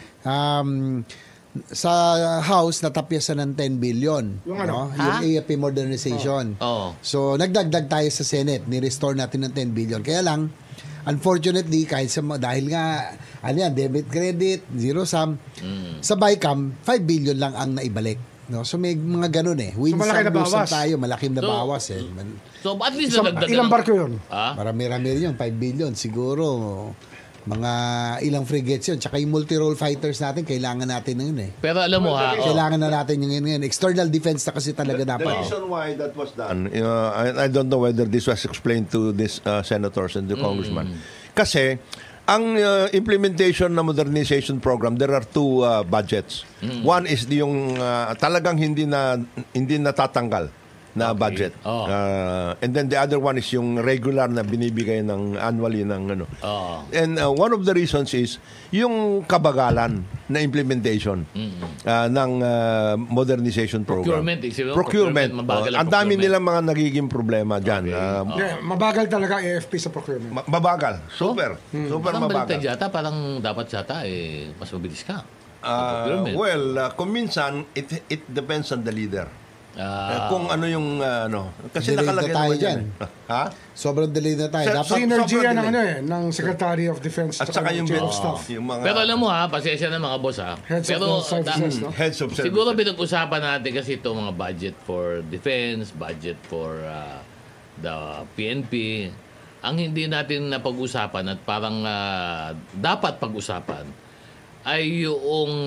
Sa House, natapyasan ng 10 billion. Yung ano? Yung AFP modernization. Oo. So, nagdagdag tayo sa Senate. Ni-restore natin ng 10 billion. Kaya lang, unfortunately, kahit dahil nga, debit credit, zero sum, sa BICAM, 5 billion lang ang naibalik. No? So, may mga ganun eh. Win So, malaki some, na lose some bawas. tayo. Malaking na So, bawas eh. So at least nadagdagan. Ilang barko yun? Ha? Marami-rami rin yun, 5 billion. Siguro, Mga ilang frigates yun. Tsaka yung multi-role fighters natin, kailangan natin na yun eh. Pero alam mo Kailangan na natin yung yun. External defense na kasi talaga The dapat. reason why that was done, I don't know whether this was explained to these senators and the congressman. Kasi, ang implementation ng modernization program, there are two budgets. One is yung talagang hindi natatanggal na budget. And then the other one is yung regular na binibigay ng annually ng ano. And one of the reasons is yung kabagalan na implementation ng modernization program. Procurement. Ang dami nilang mga nagiging problema dyan. Mabagal talaga AFP sa procurement. Mabagal. Super. Super Parang mabagal. baliktad yata, parang dapat yata mas mabilis ka. Procurement. Kung minsan, it depends on the leader. Kung ano yung kasi Delayed nakalagay na tayo naman dyan. Ha? Sobrang delay na tayo. Dapat Synergy yan sobrang delay. ng Secretary of Defense At saka yung Chief of Staff. yung mga Pero alam mo pasensya na mga boss Heads of Pero the services, no? heads of service. siguro pinag-usapan natin kasi ito mga budget for defense, budget for the PNP. Ang hindi natin napag-usapan at parang dapat pag-usapan ay yung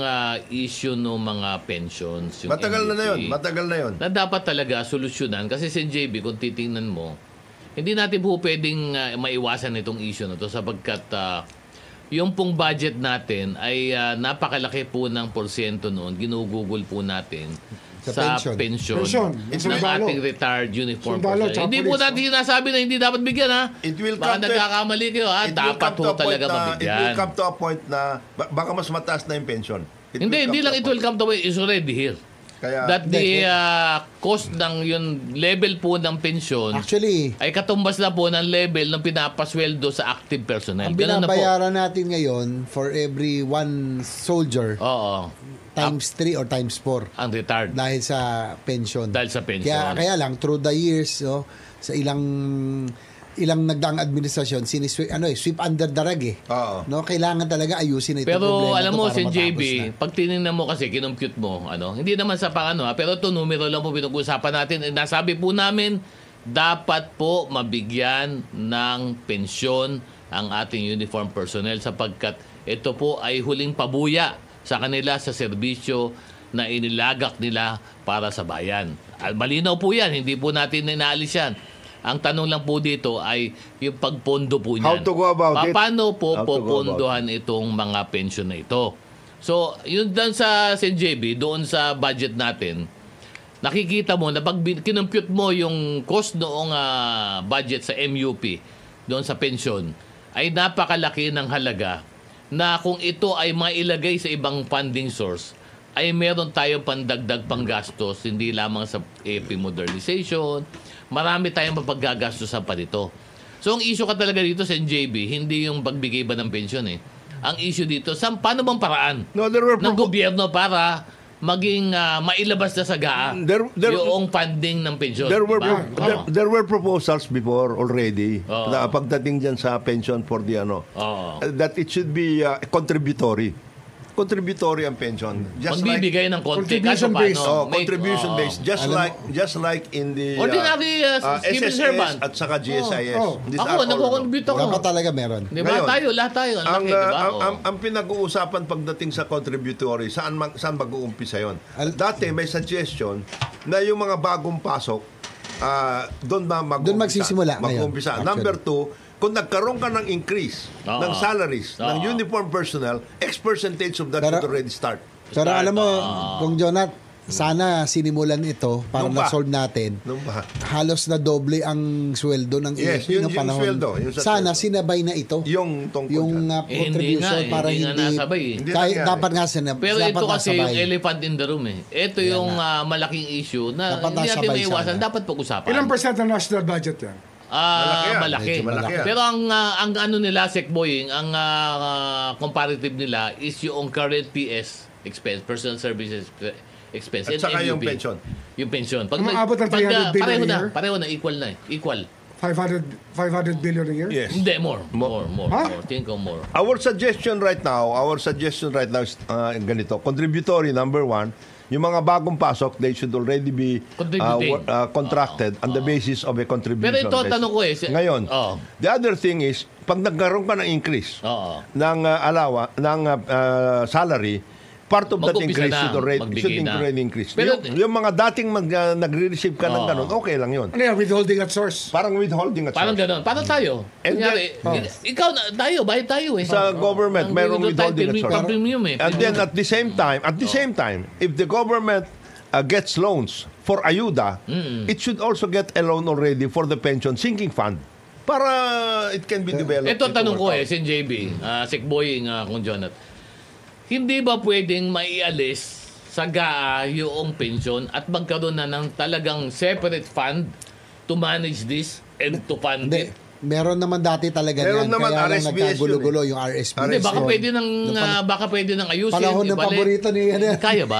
issue ng mga pensions. Yung Matagal na yun. MUP, Matagal na yun. na dapat talaga solusyonan. Kasi si JB, kung titingnan mo, hindi natin po pwedeng maiwasan itong issue na to sapagkat yung pong budget natin ay napakalaki po ng porsyento noon. Ginugugol po natin sa pension Pension. ng Sundalo. ating retired uniform Sundalo, personnel. Hindi po police, natin sinasabi na hindi dapat bigyan ha. It will Baka come to- nagkakamali kayo ha. It will Dapat come to po a point talaga na- It mabigyan. will come to a point na baka mas mataas na yung pension. Hindi lang it will come to way. It's already here. Kaya, That the cost ng yung level po ng pensyon Actually, ay katumbas na po ng level ng pinapasweldo sa active personnel. ang Ganun na po. binabayaran natin ngayon for every one soldier, Oo. times 3 or times 4 Ang retired. dahil sa pension. Dahil sa pension. Kaya lang through the years, no, sa ilang nagdaang administrasyon, sweep under the rug eh. Oo. No, kailangan talaga ayusin itong Pero problema alam to mo, para si matapos JB, na. pag tinignan mo kasi, kinumpute mo, hindi naman sa pero ito numero lang po pinag-usapan natin. Nasabi po namin, dapat po mabigyan ng pensyon ang ating uniform personnel sapagkat ito po ay huling pabuya sa kanila sa serbisyo na inilagak nila para sa bayan. Malinaw po yan, hindi po natin inaalis yan. Ang tanong lang po dito ay yung pagpondo po niyan. How to go about it? Paano po How to go about popondohan itong mga pension na ito? So, yun doon sa CNJB, doon sa budget natin, nakikita mo na pag kinumpute mo yung cost noong budget sa MUP, doon sa pension, ay napakalaki ng halaga na kung ito ay mailagay sa ibang funding source, ay meron tayong pandagdag panggastos, hindi lamang sa AP modernization, marami tayong mapagagastosan pa dito. So, ang issue ka talaga dito sa NJB, hindi yung pagbigay ba ng pension eh. Ang issue dito, paano bang paraan No, there were ng gobyerno para maging mailabas na sa GAA yung funding ng pension? There were diba? there were proposals before already Oo. na pagdating diyan sa pension for the Oo. that it should be contributory ang pension. Magbibigay ng konti. Contribution Kaso based. paano? Contribution based just like in the Ordinary civil SSS servant. at saka GSIS. These are Ako, all, nagko-contribute ako. Dapat talaga meron. Di ba? Ngayon, Lahat tayo. Ang ang, laki, di ba? ang pinag-uusapan pagdating sa contributory, saan mag-uumpisa yon? Dati may suggestion na yung mga bagong pasok, doon magsisimula ngayon, mag-uumpisa. actually. Number 2, kung nagkaroon ka ng increase ng salaries ng uniform personnel, X percentage of that Pero- should already start. Pero alam mo, Kung Jonat, sana sinimulan ito para Nung ba? na-solve natin. Nung ba? Halos na doble ang sweldo ng Yes, EFP yung ng panahon. sweldo, yung sa Sana sweldo. sinabay na ito. Yung tungkol Yung dyan. contribution Hindi nga, para hindi nga hindi nasabay eh. Hindi kahit nangyari. dapat nga Pero dapat ito kasi yung nasabay. elephant in the room eh. Ito yung malaking issue na Dapat hindi natin nasabay maiwasan. sana. Dapat pag-usapan. Ilang percent ng national budget yan? Malaki yan. Malaki. Medyo malaki yan. Pero ang ano nila, Secboying, ang comparative nila is yung current PS expense, personal services expense. At and saka yung MUP. pension. Yung pension. Umaabot ng 300 billion a year? Pareho na, equal na. Equal. 500 billion a year? Yes. Hindi, more. Huh? Think of more. Our suggestion right now is ganito. Contributory, number 1, yung mga bagong pasok, they should already be Contributing. contracted on the basis of a contribution. Pero ito, basis. tanong ko Ngayon, Oo. the other thing is, pag nagkaroon ka ng increase Oo. ng salary, part of that Mag-umpisa increase na, should magbigay na. already increase. Pero- yung mga dating nagre-receive ka ng ganun, okay lang yun. Ano yan, withholding at source? Parang withholding at Parang source. gano'n. Parang tayo. And Kunyari, ikaw na, bayad tayo eh. Sa government, Ang merong ganun tayo, withholding at source. premium eh. And then at the same time, if the government gets loans for ayuda, it should also get a loan already for the pension sinking fund para it can be developed. Ito into tanong ko workout. Sen JB, Sikboy kung Jonathan. Hindi ba pwedeng maialis sa GAA yung pension at magkaroon na ng talagang separate fund to manage this and to fund Hindi. it? Meron naman dati talaga Meron yan. naman, Kaya lang RSBS nagkagulo-gulo yung RSBS. Hindi, baka Yun. pwede nang ayusin. Panahon ng ibalik. paborito ni ano yan. Kaya ba?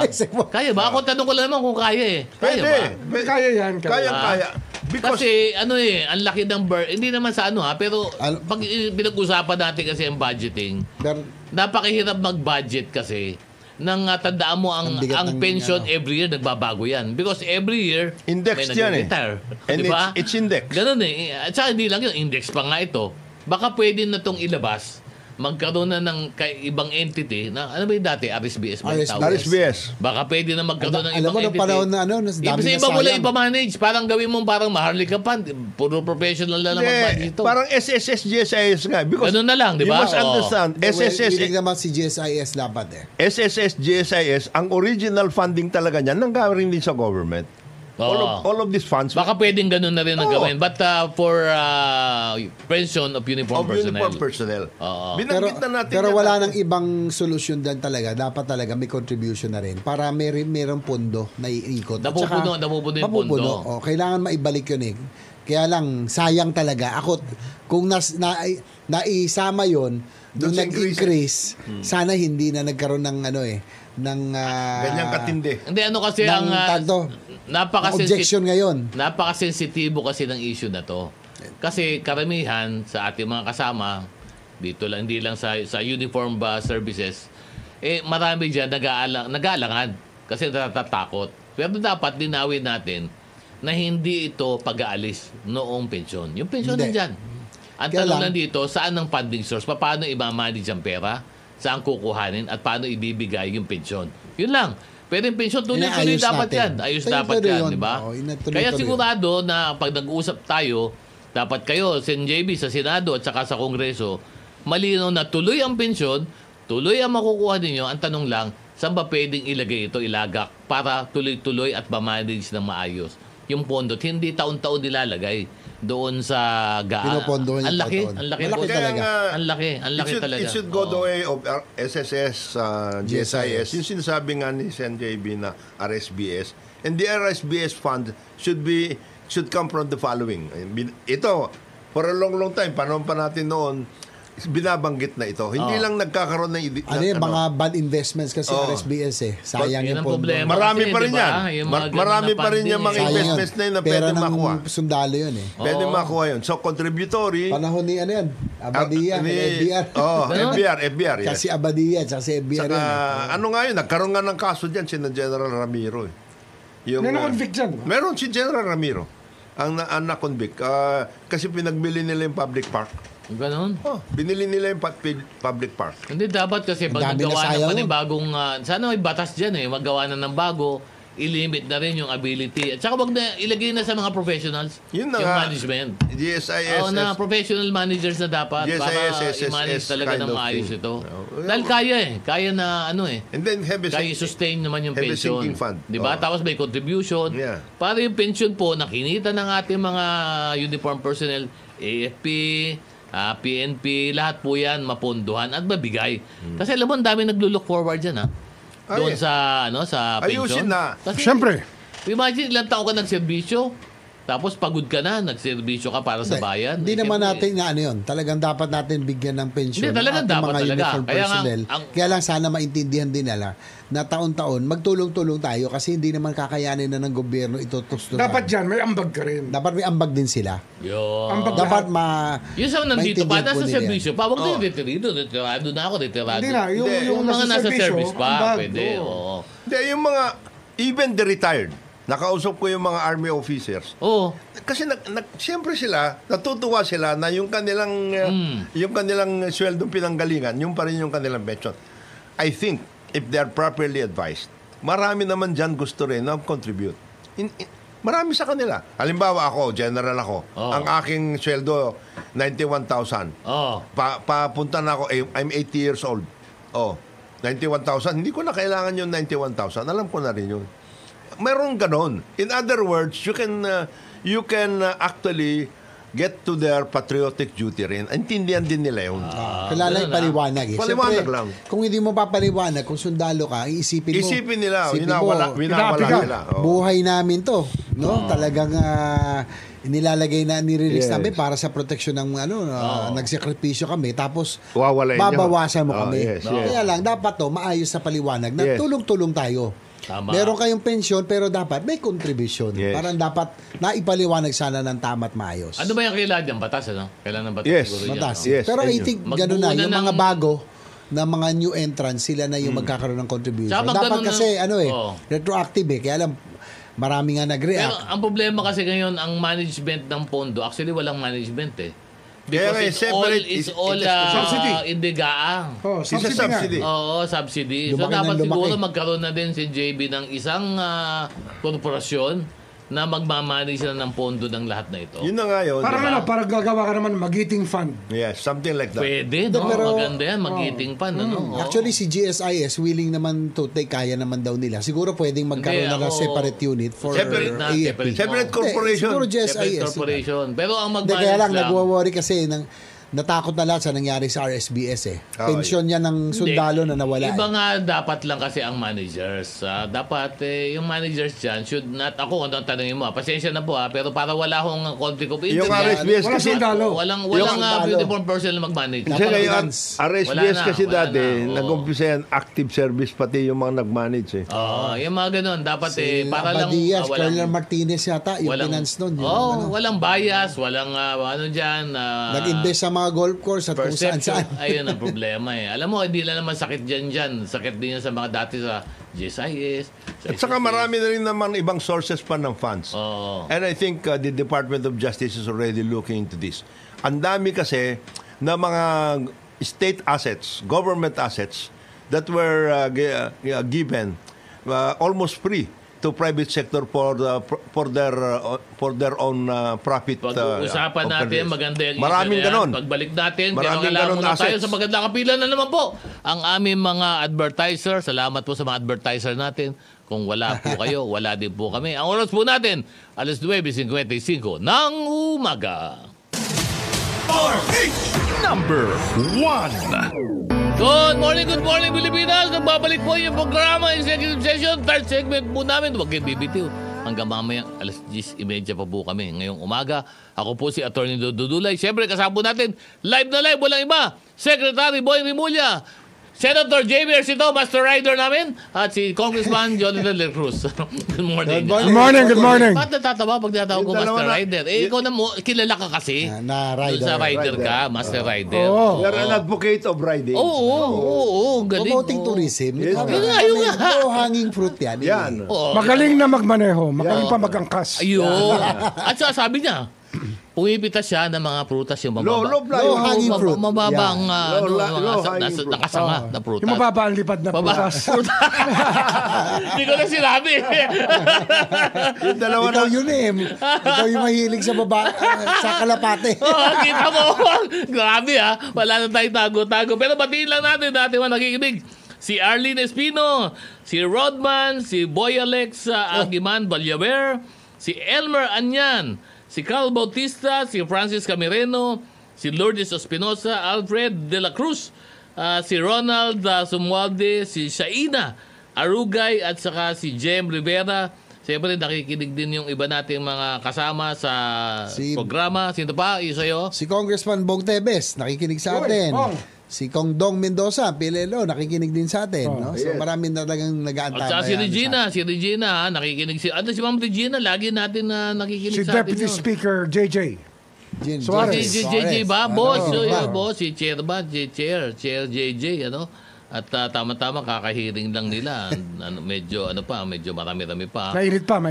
Kaya ba? Ako tanong ko lang naman kung kaya eh. Kaya Pwede. ba? Kaya yan. Kaya. Because Kasi ang laki ng hindi naman sa pero Al- pag pinag-usapan natin kasi ang budgeting, Pero, napakahirap mag-budget kasi nang tandaan mo ang Ang bigat ng, pension every year nagbabago yan. Because every year Indexed may yan eh. nag-retire. And Diba? it's indexed. Ganun eh. At saka hindi lang yun, index pa nga ito. Baka pwede na itong ilabas, magkaroon na ng ibang entity na, ano ba yung dati? RSBS ba yung RSBS. tawag? RSBS. Baka pwede na magkaroon ng alam ibang mo, nung entity. panahon na ano, dami Ibig na iba mo lang sayang. ipamanage. Parang gawin mo parang Maharlika Fund. Puro professional na lang mag-manage ito. Parang SSS, GSIS nga. Because Ganun na lang, di ba? You must Oo. understand, SSS, Willing naman si GSIS dapat eh. SSS, GSIS, ang original funding talaga niyan, nanggaling din sa government. Oo. All of these funds Baka pwedeng ganun na rin ang Oo. gawin. But for pension of uniform of personnel. uniform personnel. Oo. Binanggit na natin Pero yan wala natin. nang ibang solusyon din talaga. Dapat talaga may contribution na rin para mayroong pondo na iikot. At Napupuno saka, yung pondo. Oh, kailangan maibalik yun eh. Kaya lang, sayang talaga. Ako, kung naisama yun, Doon nung sa nag-increase, sana hindi na nagkaroon ng Ganyang katindi. Hindi, ano kasi ang ang objection ngayon. napakasensitibo kasi ng issue na to. Kasi karamihan sa ating mga kasama, dito lang, hindi lang sa uniform ba services, marami dyan nag-aalangan kasi natatakot. Pero dapat dinawin natin na hindi ito pag-aalis noong pensyon. Yung pensyon Hindi. nandyan. Ang Kaya tanong lang- lang dito, saan ang funding source? Paano i-manage ang pera? Saan kukuhanin? At paano ibibigay yung pensyon? Yun lang. Pero yung pensyon, tuloy-tuloy Inaayos dapat natin. yan. Ayos Tuloy-tuloy dapat yan, yun. di ba? Oo, tuloy-tuloy Kaya yun. sigurado na pag nag-uusap tayo, dapat kayo, Sen JB, sa Senado at saka sa Kongreso, malinaw na tuloy ang pensyon, tuloy ang makukuha ninyo. Ang tanong lang, saan ba pwedeng ilagay ito, ilagak, para tuloy-tuloy at ma-manage ng maayos? Yung pondo, hindi taon-taon nilalagay doon sa Pinopondohan ang yung laki, taon. ang laki Malaki po. talaga. Ang laki talaga. It should go the Oo. way of SSS, GSIS. Yung sinasabi nga ni Sen JB na RSBS. And the RSBS fund should come from the following. Ito, for a long time, panahon pa natin noon, binabanggit na ito. Hindi lang nagkakaroon ng Mga bad investments kasi Oo. RSBS eh. Sayang Yun yung ang pondo. problema. Marami Kasi, pa rin di ba, yan. yung mga ganun Marami na pa rin funding, yung mga eh. Sayang investments na yun na Pera pwede ng makuha. sundalo yun eh. Pwede Oo. makuha yun. So, contributory. Panahon ni ano yan? Abadia, FBR. FBR, yes. Kasi Abadia, tsaka si FBR Saka, yan. ano nga yun, nagkaroon nga ng kaso dyan, si General Ramiro. Yung, May na-convict dyan. meron si General Ramiro ang na-convict. Kasi pinagbili nila yung public park. Ganon. Binili nila yung public park. Hindi dapat kasi Ang pag dami na nagawa sayang ng nun. panibagong sana may batas diyan magawa na ng bago, i-limit na rin yung ability. At saka wag na ilagay na sa mga professionals Yun na yung nga. management. GSIS. Oo na professional managers na dapat Yes, para SSS i-manage talaga kind ng of maayos thing. ito. Oo. Dahil kaya na And then have a kaya i-sustain naman yung have a pension. sinking fund. Di ba? Oo. Tapos may contribution. Yeah. Para yung pension po na kinita ng ating mga uniform personnel, AFP, PNP, lahat po yan mapondohan at mabigay. Kasi alam mo, ang dami naglo-look forward dyan doon Ay. sa pension. Ayusin na. Kasi, Siyempre. imagine, ilang taon ka nagserbisyo, tapos pagod ka na, nagserbisyo ka para sa bayan. Hindi naman Siyempre, natin na ano yun. Talagang dapat natin bigyan ng pensyon. Hindi, talagang ang ating dapat mga talaga. uniform Kaya nga, personnel. Kaya lang sana maintindihan din nila na taon-taon magtulong-tulong tayo kasi hindi naman kakayanin na ng gobyerno ito Dapat dyan, may ambag ka rin. Dapat may ambag din sila. Yun. Ambag Dapat Yung sa nandito pa, maintindihan po nasa nila serbisyo pa, wag na yung retirado na ako, retirado. Hindi na, yung Yung mga nasa serbisyo, service pa, ambag, pwede. oo. Oo. Hindi, yung mga even the retired, nakausap ko yung mga army officers. Oo. Kasi siyempre sila, natutuwa sila na yung kanilang sweldong pinanggalingan, yung pa rin yung kanilang pension. I think, if they are properly advised, marami naman dyan gusto rin na contribute. Marami sa kanila. Halimbawa ako, general ako. Ang aking sweldo, 91,000. Papunta na ako, I'm 80 years old. 91,000. Hindi ko na kailangan yung 91,000. Alam ko na rin yun. Meron ganon. In other words, you can actually get to their patriotic duty rin. Intindihan din nila yun. Kilala yung paliwanag eh. Paliwanag Siyempre, lang. Kung hindi mo papaliwanag, kung sundalo ka, isipin nila, isipin winawala nila. Buhay namin to. No? Talagang nilalagay na, nirelease namin para sa proteksyon ng nagsakripisyo kami. Tapos, babawasan mo kami. Kaya lang, dapat to, maayos sa paliwanag na tulong-tulong tayo. Tama. Meron kayong pensyon pero dapat may contribution. Parang dapat naipaliwanag sana ng tama at maayos. Ano ba yung kailangan ng batas? Kailangan ng batas? Yes. Siguro Batas. yan, Yes. Pero I think gano'n na. Yung mga bago na mga new entrants, sila na yung magkakaroon ng contribution. Tsaka Dapat ganun kasi, na- retroactive eh. Kaya alam, marami nga Pero nag-react. ang problema kasi ngayon, ang management ng pondo, actually walang management eh. Kaya Because nga, it's all subsidy. indigaang. It's a subsidy. Oo, subsidy. So Lumaki dapat ng lumaki. siguro magkaroon na din si JB ng isang korporasyon na magmamanage na ng pondo ng lahat na ito. Yun na nga yun. Parang parang gagawa ka naman magiting fund. Yes, something like that. Pwede, no? Pero- Maganda yan, mag-eating pan, ano? Oo. Actually, si GSIS willing naman to take, kaya naman daw nila. Siguro pwedeng magkaroon Hindi, na ng ako- separate unit for Separate na, AFP. Separate Hindi, corporation. siguro Separate GSIS. corporation. Pero ang Hindi, mag-manage kaya lang, lang, nagwa-worry kasi natakot na lahat sa nangyari sa RSBS eh. Pensyon niya ng sundalo na nawala. Iba nga dapat lang kasi ang managers. Dapat yung managers dyan should not, ako kung tanongin mo, pasensya na po pero para wala akong conflict of Yung interest. RSBS Wala kasi, sundalo. Walang sundalo. uniform person na mag-manage. kasi Dapat ngayon, finance. RSBS Wala na, kasi wala dati, na, oo. nag-umpisa yan, active service pati yung mga nag-manage eh. Yung mga ganun. Dapat Si para lang Abadias, Colonel Martinez yata, yung finance nun. walang bias, walang ano dyan. Nag-invest sa mga golf course at kung saan-saan. Ayun ang problema eh. Alam mo, hindi lang naman sakit dyan. Sakit din yan sa mga dati sa GSIS. At saka marami na rin naman ibang sources pa ng funds. Oo. And I think the Department of Justice is already looking into this. Ang dami kasi na mga state assets, government assets that were given almost free to private sector for their own profit. Pag-uusapan natin, maganda yung Maraming issue na yan. ganon. Pagbalik natin, Maraming kailangan ganon muna tayo assets. sa magandang kapila na naman po. Ang aming mga advertiser, salamat po sa mga advertiser natin. Kung wala po kayo, wala din po kami. Ang oras po natin, alas 9:55 ng umaga. Number 1. Good morning, Pilipinas! Nagbabalik po yung programa, Executive Session. Third segment po namin. Huwag kayo bibitiw. Hanggang mamaya, alas 10:30 pa po kami. Ngayong umaga, ako po si Atty. Dudulay. Siyempre, kasama po natin, live na live, walang iba. Secretary Boy Rimulya. Senator J.B. Ercito, Master Rider namin. At si Congressman Jonathan De Cruz. Good morning. Good morning, good morning. Ba't natatawa pag tinatawag ko Yung dalawa Master na- Rider? Ikaw na mo, kilala ka kasi. Na Doon rider. sa rider ka, Master Rider. Oo. You're an advocate of riding. Oo, galing. Promoting Oo. tourism. Yes, ayun nga. Low-hanging fruit yan. Yan. Oo. Magaling na magmaneho, magaling pa magangkas. Ayun. At saka sabi niya, pumipitas siya ng mga prutas yung mababa. Low-hanging fruit. Mababang Low-hanging fruit. nakasanga na prutas. Yung mababa ang lipad na Baba. prutas. Hindi ko na sinabi. Yung dalawa Ikaw na, yun eh. Ikaw yung mahilig sa sa kalapate. Kita mo. Grabe wala na tayong tago-tago. Pero batiin lang natin mga nakikinig. Si Arlene Espino, si Rodman, si Boy Alex Agiman Balyaver, si Elmer Anyan, si Carl Bautista, si Francis Camireno, si Lourdes Espinosa, Alfred De La Cruz, si Ronald Sumualde, si Shaina Arugay, at saka si Jem Rivera. Siyempre, nakikinig din yung iba nating mga kasama sa programa. Sino pa? Yung sa'yo? Si Congressman Bong Tebes, nakikinig sa atin. Bong. Si Kong Dong Mendoza, PLLO, nakikinig din sa atin. No? So marami na talagang nag-aantay. At saka si Regina, nakikinig si Ma'am Regina, lagi natin na nakikinig Si sa atin Deputy yun. Speaker JJ. Suarez. Si JJ ba? Boss, Ano? boss, si Chair ba? Chair JJ, ano? At tama-tama kakahiring lang nila. medyo marami-rami pa. Mainit pa.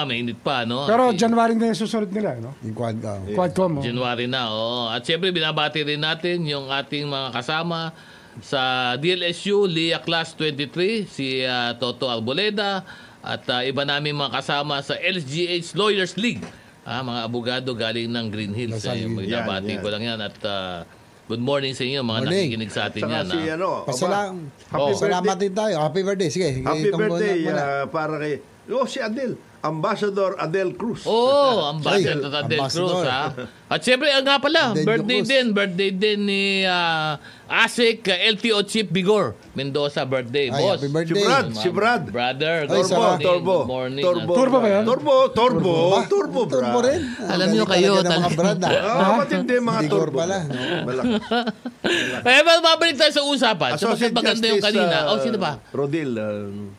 Mainit pa, no? Pero January na yung susunod nila, no? Yung Quadcom. Quadcom. January na, oo. At syempre, binabati rin natin yung ating mga kasama sa DLSU, LIA Class 23, si Toto Arboleda, at iba namin mga kasama sa LSGH Lawyers League. Mga abogado galing ng Green Hills. Binabati ko lang yan. At good morning sa inyo, mga nakikinig sa atin yan. Salamat din tayo. Happy birthday. Sige. Happy birthday para kay si Adel. Ambassador Adel Cruz. Ambassador Adel Cruz, ha? At siyempre, nga pala, birthday din ni ASIC LTO Chief Bigor Mendoza, birthday. Boss. Happy birthday. Si Brad. Brother, Turbo. Good morning. Turbo ba yan? Turbo, Brad. Turbo rin. Alam niyo kayo, mga Brad. Matindi mga Bigor turbo. pala. Kaya babalik tayo sa usapan. Associate Sapagkat maganda yung Justice, kanina. Sino ba? Rodil.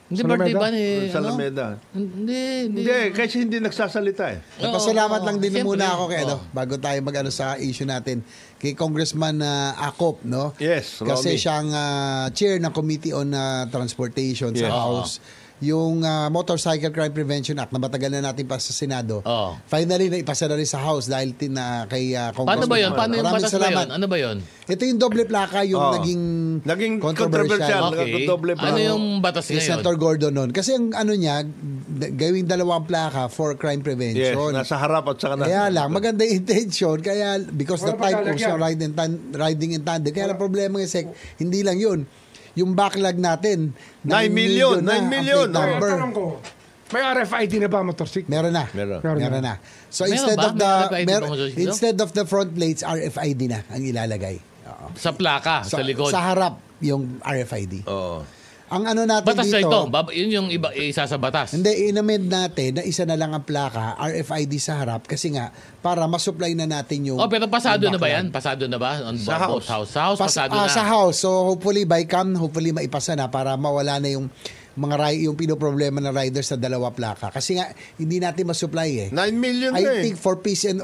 Hindi birthday ba ni... Salameda. Hindi. Kasi hindi nagsasalita eh. Pasalamat lang din Siyempre. muna ako kay bago tayo mag-ano sa issue natin kay Congressman Acop, no? Yes, Kasi Romy. siyang chair ng Committee on Transportation sa House. Yung Motorcycle Crime Prevention Act na matagal na natin pa sa Senado. Finally, naipasa na rin sa House dahil kay Congressman. Paano ba yun? Paano yung Maraming batas ba salamat. yun? Ano ba yun? Ito yung doble plaka yung naging controversial. Okay. Doble pa. Ano yung batas Si ngayon? Senator Gordon nun. Kasi ang ano niya, gawing dalawang plaka for crime Yes, prevention. nasa harap at saka Kaya lang, maganda yung intention. Kaya, because the Wala type pa of riding in tandem. Kaya ang problema ng hindi lang yun. Yung backlog natin, 9 million, 9 na ang million. plate number. Tanong ko, may RFID na ba motorcycle? Meron na. Meron. Meron na. So Meron instead ba? of the May RFID ba motorsiklo? instead of the front plates, RFID na ang ilalagay. Sa plaka, sa likod. Sa harap yung RFID. Oo. Ang ano natin Batas na dito, ito. Yun yung isa sa batas. hindi, inamend natin na isa na lang ang plaka, RFID sa harap, kasi nga, para masupply na natin yung... Pero pasado yung na ba backlog. yan? Pasado na ba? Sa House. Sa House, pasado na. Sa House. So, hopefully, by CAM, hopefully, maipasa na para mawala na yung yung pinoproblema ng riders sa dalawa plaka. Kasi nga, hindi natin masupply 9 million I think for peace and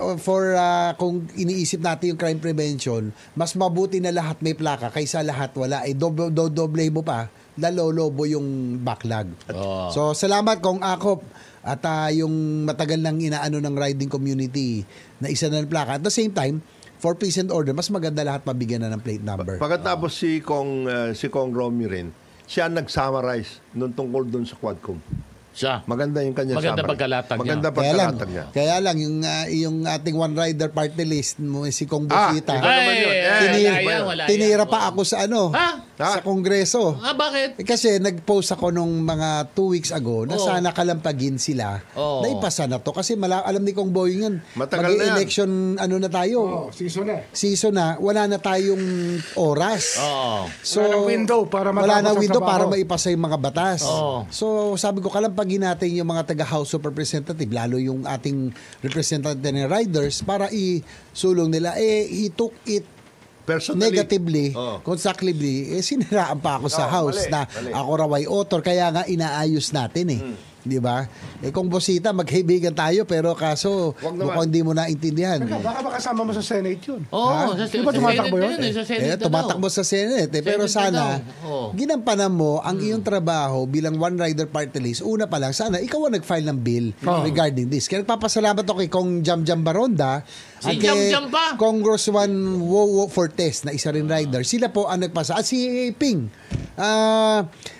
kung iniisip natin yung crime prevention, mas mabuti na lahat may plaka kaysa lahat wala. Doble mo pa, lalolobo yung backlog. So, salamat kong Akop at yung matagal nang inaano ng riding community na isa na ng plaka. At the same time, for peace and order, mas maganda lahat mabigyan na ng plate number. Pagkatapos si Kong Romy rin, siya nag-summarize nung tungkol doon sa Quadcom. Siya. Maganda yung kanya Maganda summary. pagkalatag niya. Maganda pagkalatag niya. Kaya lang yung ating one rider party list mo si Kong Busita. iba naman yun. Tinira pa ako sa sa Kongreso. Bakit? Kasi nag-post ako nung mga 2 weeks ago na sana kalampagin sila na ipasa na to. Kasi alam ni Kong Boying yun. Matagal na yan. Mag-election na tayo. Season na. Wala na tayong oras. So, wala na window para matapos wala na ang window para trabaho. maipasa yung mga batas. So, sabi ko, kalampagin natin yung mga taga House of Representative, lalo yung ating representative ng riders, para isulong nila. He took it Personally, negatively, constructively, siniraan pa ako sa House na ako raw ay author, kaya nga inaayos natin Di ba? Kung Busita, magkaibigan tayo, pero kaso mukhang hindi mo naintindihan. Baka makasama mo sa Senate yun. Di ba tumatakbo yun? Sa Senate Tumatakbo sa Senate. Pero sana, ginampanan mo ang iyong trabaho bilang one rider party list. Una pa lang, sana ikaw ang nag-file ng bill regarding this. Kaya nagpapasalamat ako kay Kong Jamjam Baronda at kay Congressman Wowo Fortes na isa rin rider. Sila po ang nagpasa. At si Ping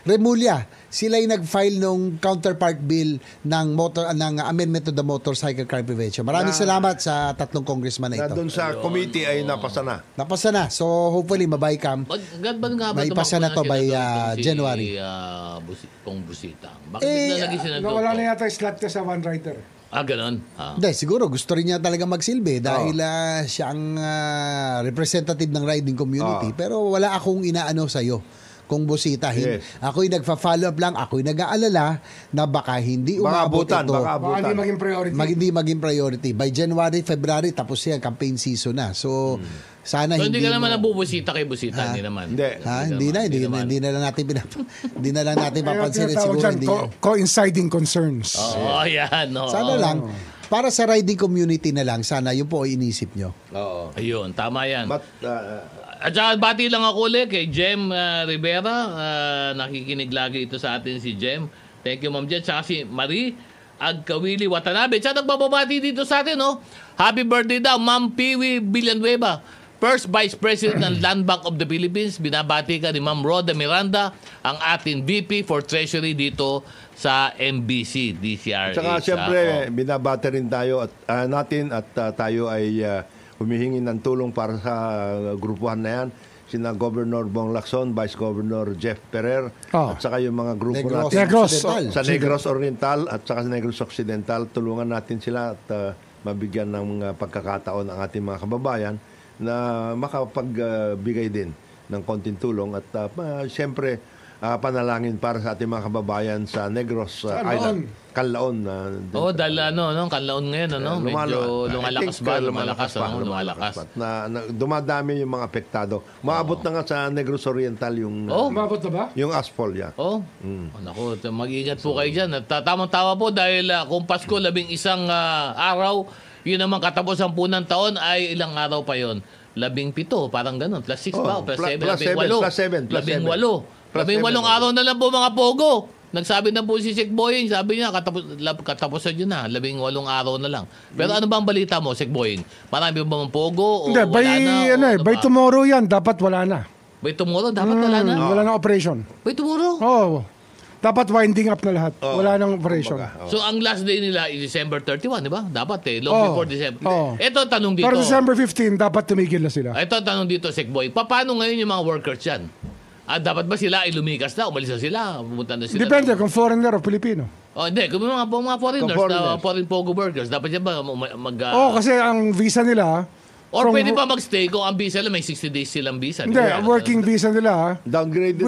Remulla, sila yung nag-file nung counterpart bill ng amendment to the Motorcycle Crime Prevention. Maraming salamat sa tatlong congressman na ito. doon sa committee ay napasa na. Napasa na. So hopefully mabaykam. Maipasa na to by January. Kung Busita. Bakit bigla naging senador? Wala na yata yung slot sa one rider. Ganon. Hindi, siguro gusto rin niya talaga magsilbi dahil siya ang representative ng riding community. Pero wala akong inaano sa'yo. Kung Busitahin. Yes. Ako'y nagfa-follow up lang, ako'y nag-aalala na baka hindi umabot ito. Baka hindi maging priority. Hindi maging priority. By January, February, tapos yan, campaign season na. So, sana So, hindi hindi ka naman nabubusita kay Busita, hindi naman. Hindi na lang natin papansinin siguro. Hindi. Coinciding concerns. Yan. Sana lang, para sa riding community na lang, sana yun po ay inisip nyo. Oo. Ayun, tama yan. But, At saka bati lang ako ulit kay Jem Rivera. Nakikinig lagi ito sa atin si Jem. Thank you, Ma'am Jem. Saka si Marie Agkawili Watanabe. Siya nagbababati dito sa atin, no? Happy birthday daw, Ma'am Piwi Villanueva. First Vice President ng Land Bank of the Philippines. Binabati ka ni Ma'am Rhoda Miranda, ang ating VP for Treasury dito sa MBC, DCRH. Saka siyempre, binabati rin tayo at tayo ay humihingi ng tulong para sa grupuhan na yan. Sina Governor Bong Lacson, Vice Governor Jeff Ferrer, at saka yung mga grupo Negros natin Occidental. sa Negros Oriental at saka sa Negros Occidental. Tulungan natin sila at mabigyan ng pagkakataon ang ating mga kababayan na makapagbigay din ng konting tulong at siyempre panalangin para sa ating mga kababayan sa Negros Island. Canlaon. Dahil Canlaon ngayon, medyo lumalakas ba? Lumalakas. Dumadami yung mga apektado. Maabot na nga sa Negros Oriental yung Umabot na ba? yung asphalt yan. Naku, mag-ingat po kayo dyan. At tamang-tawa po dahil kung Pasko, 11 araw, yun naman katapusan po ng taon ay ilang araw pa yon? 17, parang ganun. Plus 6 ba? Plus 7, plus 7. 18 araw na lang po mga pogo. Nagsabi na po si Sek Boying, sabi niya, katapusan yun na, 18 araw na lang. Pero ano ba ang balita mo, Sek Boying? Marami ba mga pogo o Hindi, wala na? by tomorrow yan, dapat wala na. By tomorrow, dapat wala na? Wala na operation. By tomorrow? Dapat winding up na lahat. Wala nang operation. So, ang last day nila is December 31, di ba? Dapat long before December. Ito tanong dito. Pero December 15, dapat tumigil na sila. Ito tanong dito, Sek Boy. Paano ngayon yung mga workers yan? Dapat ba sila ay lumikas na? Umalis na sila? Pumunta na sila? Depende kung foreigner o Pilipino. Hindi. Kung mga foreigners, foreign pogo workers, dapat yan ba kasi ang visa nila... Or pwede ba magstay kung ang visa nila may 60 days silang visa? Hindi, ang working visa nila downgraded.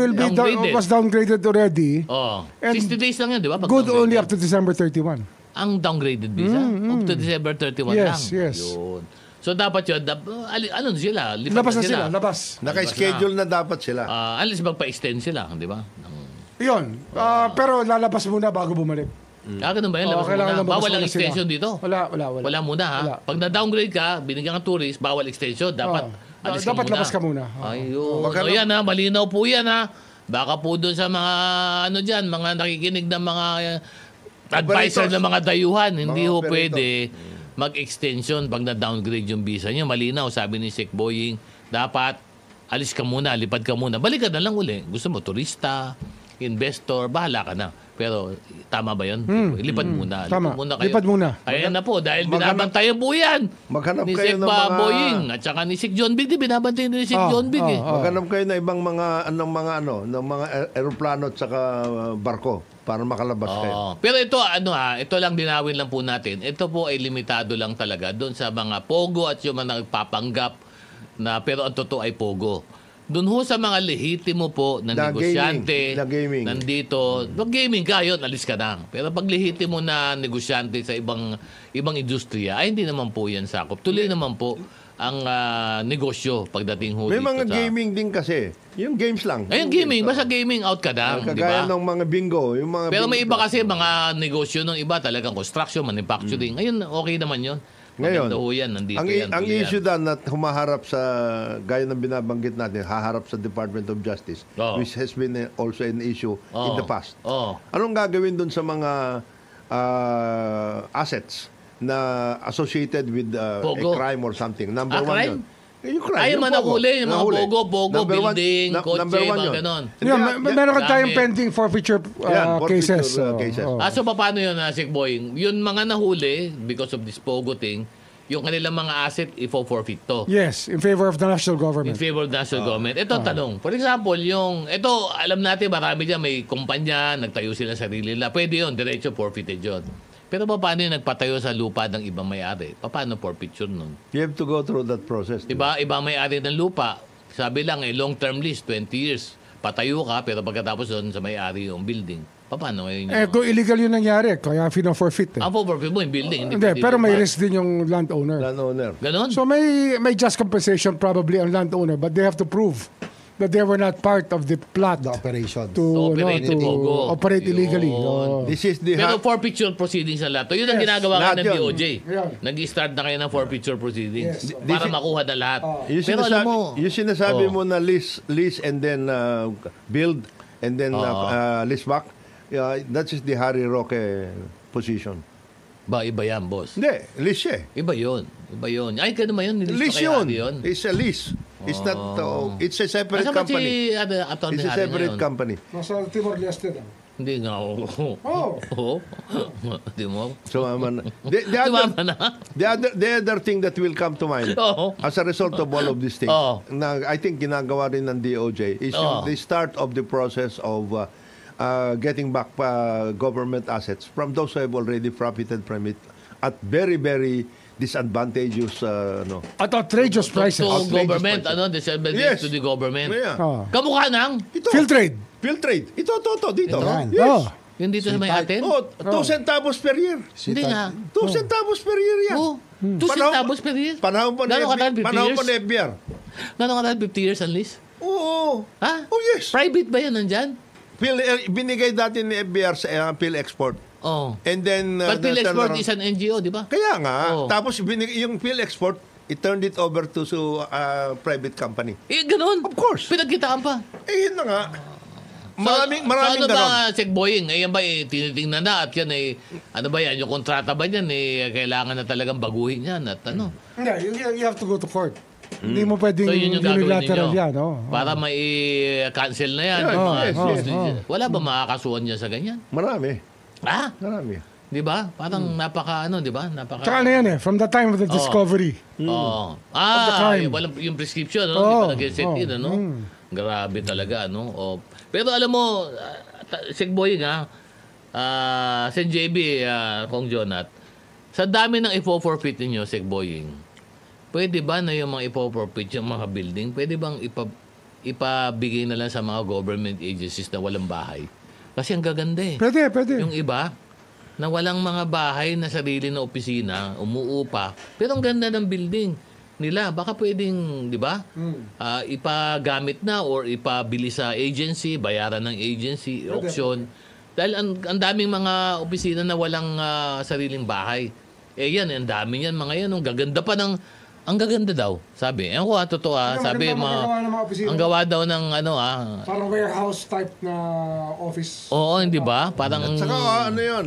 Was downgraded already. 60 days lang yan, di ba? Good only up to December 31. Ang downgraded visa? Up to December 31 lang? Yes. Yun. So dapat yun, ano sila? Labas na sila, labas. Naka-schedule na dapat sila. Alis magpa-extend sila, di ba? Yun. Pero lalabas muna bago bumalik. Ganun ba yan? Bawal ang extension dito? Wala muna, ha? Wala. Pag na-downgrade ka, binigyan ka tourist, bawal extension. Dapat alis ka muna. Dapat labas ka muna. Ayun. So yan, ha? Malinaw po yan, ha? Baka po doon sa mga, mga nakikinig ng mga advisor ng mga dayuhan. Hindi ho pwede mag-extension pag na-downgrade yung visa niyo. Malinaw, sabi ni Sek Boying, dapat alis ka muna, lipad ka muna. Balik ka na lang uli. Gusto mo, turista, investor, bahala ka na. Pero tama ba yun? Lipad muna. Tama. Lipad muna. Ayan na po, dahil binabantayan po yan. Maghanap ni kayo Sek ng mga... Boying at saka ni Sek John Big. Binabantayan din ni Sek John Big. Maghanap kayo ng ibang mga aeroplano at saka barko para makalabas kayo. Pero ito, ito lang dinawin lang po natin. Ito po ay limitado lang talaga doon sa mga pogo at yung mga nagpapanggap na pero ang totoo ay pogo. Doon ho sa mga lehitimo po na negosyante, nandito, mag-gaming ka, yun, alis ka na. Pero pag lehitimo na negosyante sa ibang industriya, ay hindi naman po yan sakop. Tuloy naman po ang negosyo pagdating ho may dito. May mga gaming din kasi. Yung games lang. Ayun, gaming. Basta gaming out ka na. Kagaya ng mga bingo. Yung mga pero may iba kasi, mga negosyo ng iba talagang construction, manufacturing. Ayun, okay naman yun. Ngayon, ang issue dan na humaharap sa, gaya ng binabanggit natin, haharap sa Department of Justice, which has been also an issue in the past. Anong gagawin dun sa mga assets na associated with a crime or something? Number one crime? Yun. Yung crime. Ayaw man nahuli, yung mga pogo, building, kotse, mga ganon. Meron ka tayong pending forfeiture cases. So paano yun, Sek Boying? Yun mga nahuli, because of this pogo thing, yung kanilang mga asset, i-forfeit to. Yes, in favor of the national government. In favor of the national government. Ito tanong. For example, ito, alam natin, marami dyan, may kumpanya, nagtayo sila sarili nila. Pwede yun, diretso forfeited yun. Pero paano yung nagpatayo sa lupa ng ibang may-ari? Paano forfeiture nun? You have to go through that process. Diba? Ibang may-ari ng lupa, sabi lang, long-term lease, 20 years. Patayo ka, pero pagkatapos doon sa may-ari yung building. Paano ngayon yun? Kung illegal yun nangyari, kaya fina-forfeit. Ang forfeit mo yung building. Hindi, pero may risk din yung landowner. Ganon? So may just compensation probably ang landowner, but they have to prove that they were not part of the plot The operation. to operate the Pogo. operate illegally. Yun. Oo. This is the Pero forfeiture proceedings na lahat. Yun ang Yes. ginagawa Lahat ka ng yun. DOJ. Yan. Nag-start na kayo ng forfeiture proceedings Yes. para makuha na lahat. Yung Pero alam mo, sinasabi Oh. mo na lease and then build and then lease back, that is the Harry Roque position. ba, iba yan, boss. Hindi, lease siya eh. Iba yun. Iba yun. Ay, kaya naman yun. Lease yun. It's a lease. It's not, it's a separate Asan ba company. si Atty. It's a Harry separate ngayon? company. Nasa Timor-Leste lang. Hindi nga ako. Oh. Oo. Di mo? So, Tumama na. the other thing that will come to mind Oo. as a result of all of these things, Oo. na I think ginagawa rin ng DOJ, is Oo. the start of the process of getting back government assets from those who have already profited from it at very, very disadvantageous At outrageous prices. To Outrageous government, prices. disadvantage Yes. to the government. Yeah. Oh. Kamukha ng, Ito. Field trade. Field trade. Ito, dito. Yan. Yes. Oh. yung dito sa may atin. Oh, 2 centavos per year. Hindi nga. 2 centavos per year yan. Oo. 2 Panahon- centavos per year. Panahon pa Gano'ng katagal? 50 panahon years? pa ni FBR. Gano'ng katagal? 50 years ang lease? Oo. Ha? Oh, yes. Private ba yan nandyan? Binigay dati ni FBR sa Phil Export. Oh. And then... But Phil turn Export around. is an NGO, di ba? Kaya nga. Oh. Tapos yung Phil Export, it turned it over to private company. Eh, ganun. Of course. Pinagkitaan pa. Eh, yun na nga. Maraming so, ano ganon. ba, Sec Boying? Ayan ba, tinitingnan na at yan ano ba yan, yung kontrata ba yan, kailangan na talagang baguhin yan at ano. Hindi, you have to go to court. Hindi mo pwedeng So, yun yung gagawin unilateral ninyo. yan. Oh. Para may-cancel na yan. Yeah, yung mga yes, exclusive. Wala ba makakasuhan dyan sa ganyan? Marami. Ah, Marami. di ba? Parang di ba? Tsaka ano yan from the time of the discovery. Oh. the crime. Walang yung prescription, no? Oh, Hindi pa nag-set in, oh, ano? Grabe talaga, no? Oh. Pero alam mo, Sec Boying, Sen JB, Kong Jonat, sa dami ng ipo-forfeit ninyo, Sec Boying, pwede ba na yung mga ipo-forfeit yung mga building, pwede bang ipabigay na lang sa mga government agencies na walang bahay? Kasi ang gaganda eh. Pwede. Yung iba, na walang mga bahay na sarili na opisina, umuupa, pero ang ganda ng building nila. Baka pwedeng, di ba, ipagamit na or ipabili sa agency, bayaran ng agency, auction. Dahil ang daming mga opisina na walang sariling bahay. Eh yan, ang dami yan, mga yan. Ang gaganda pa ng, ang gaganda daw, sabi. Ewan ko totoo sabi, magawa ng mga opisina. ang gawa daw ng Parang warehouse type na office. oo, hindi ba? Parang, Saka ano yun?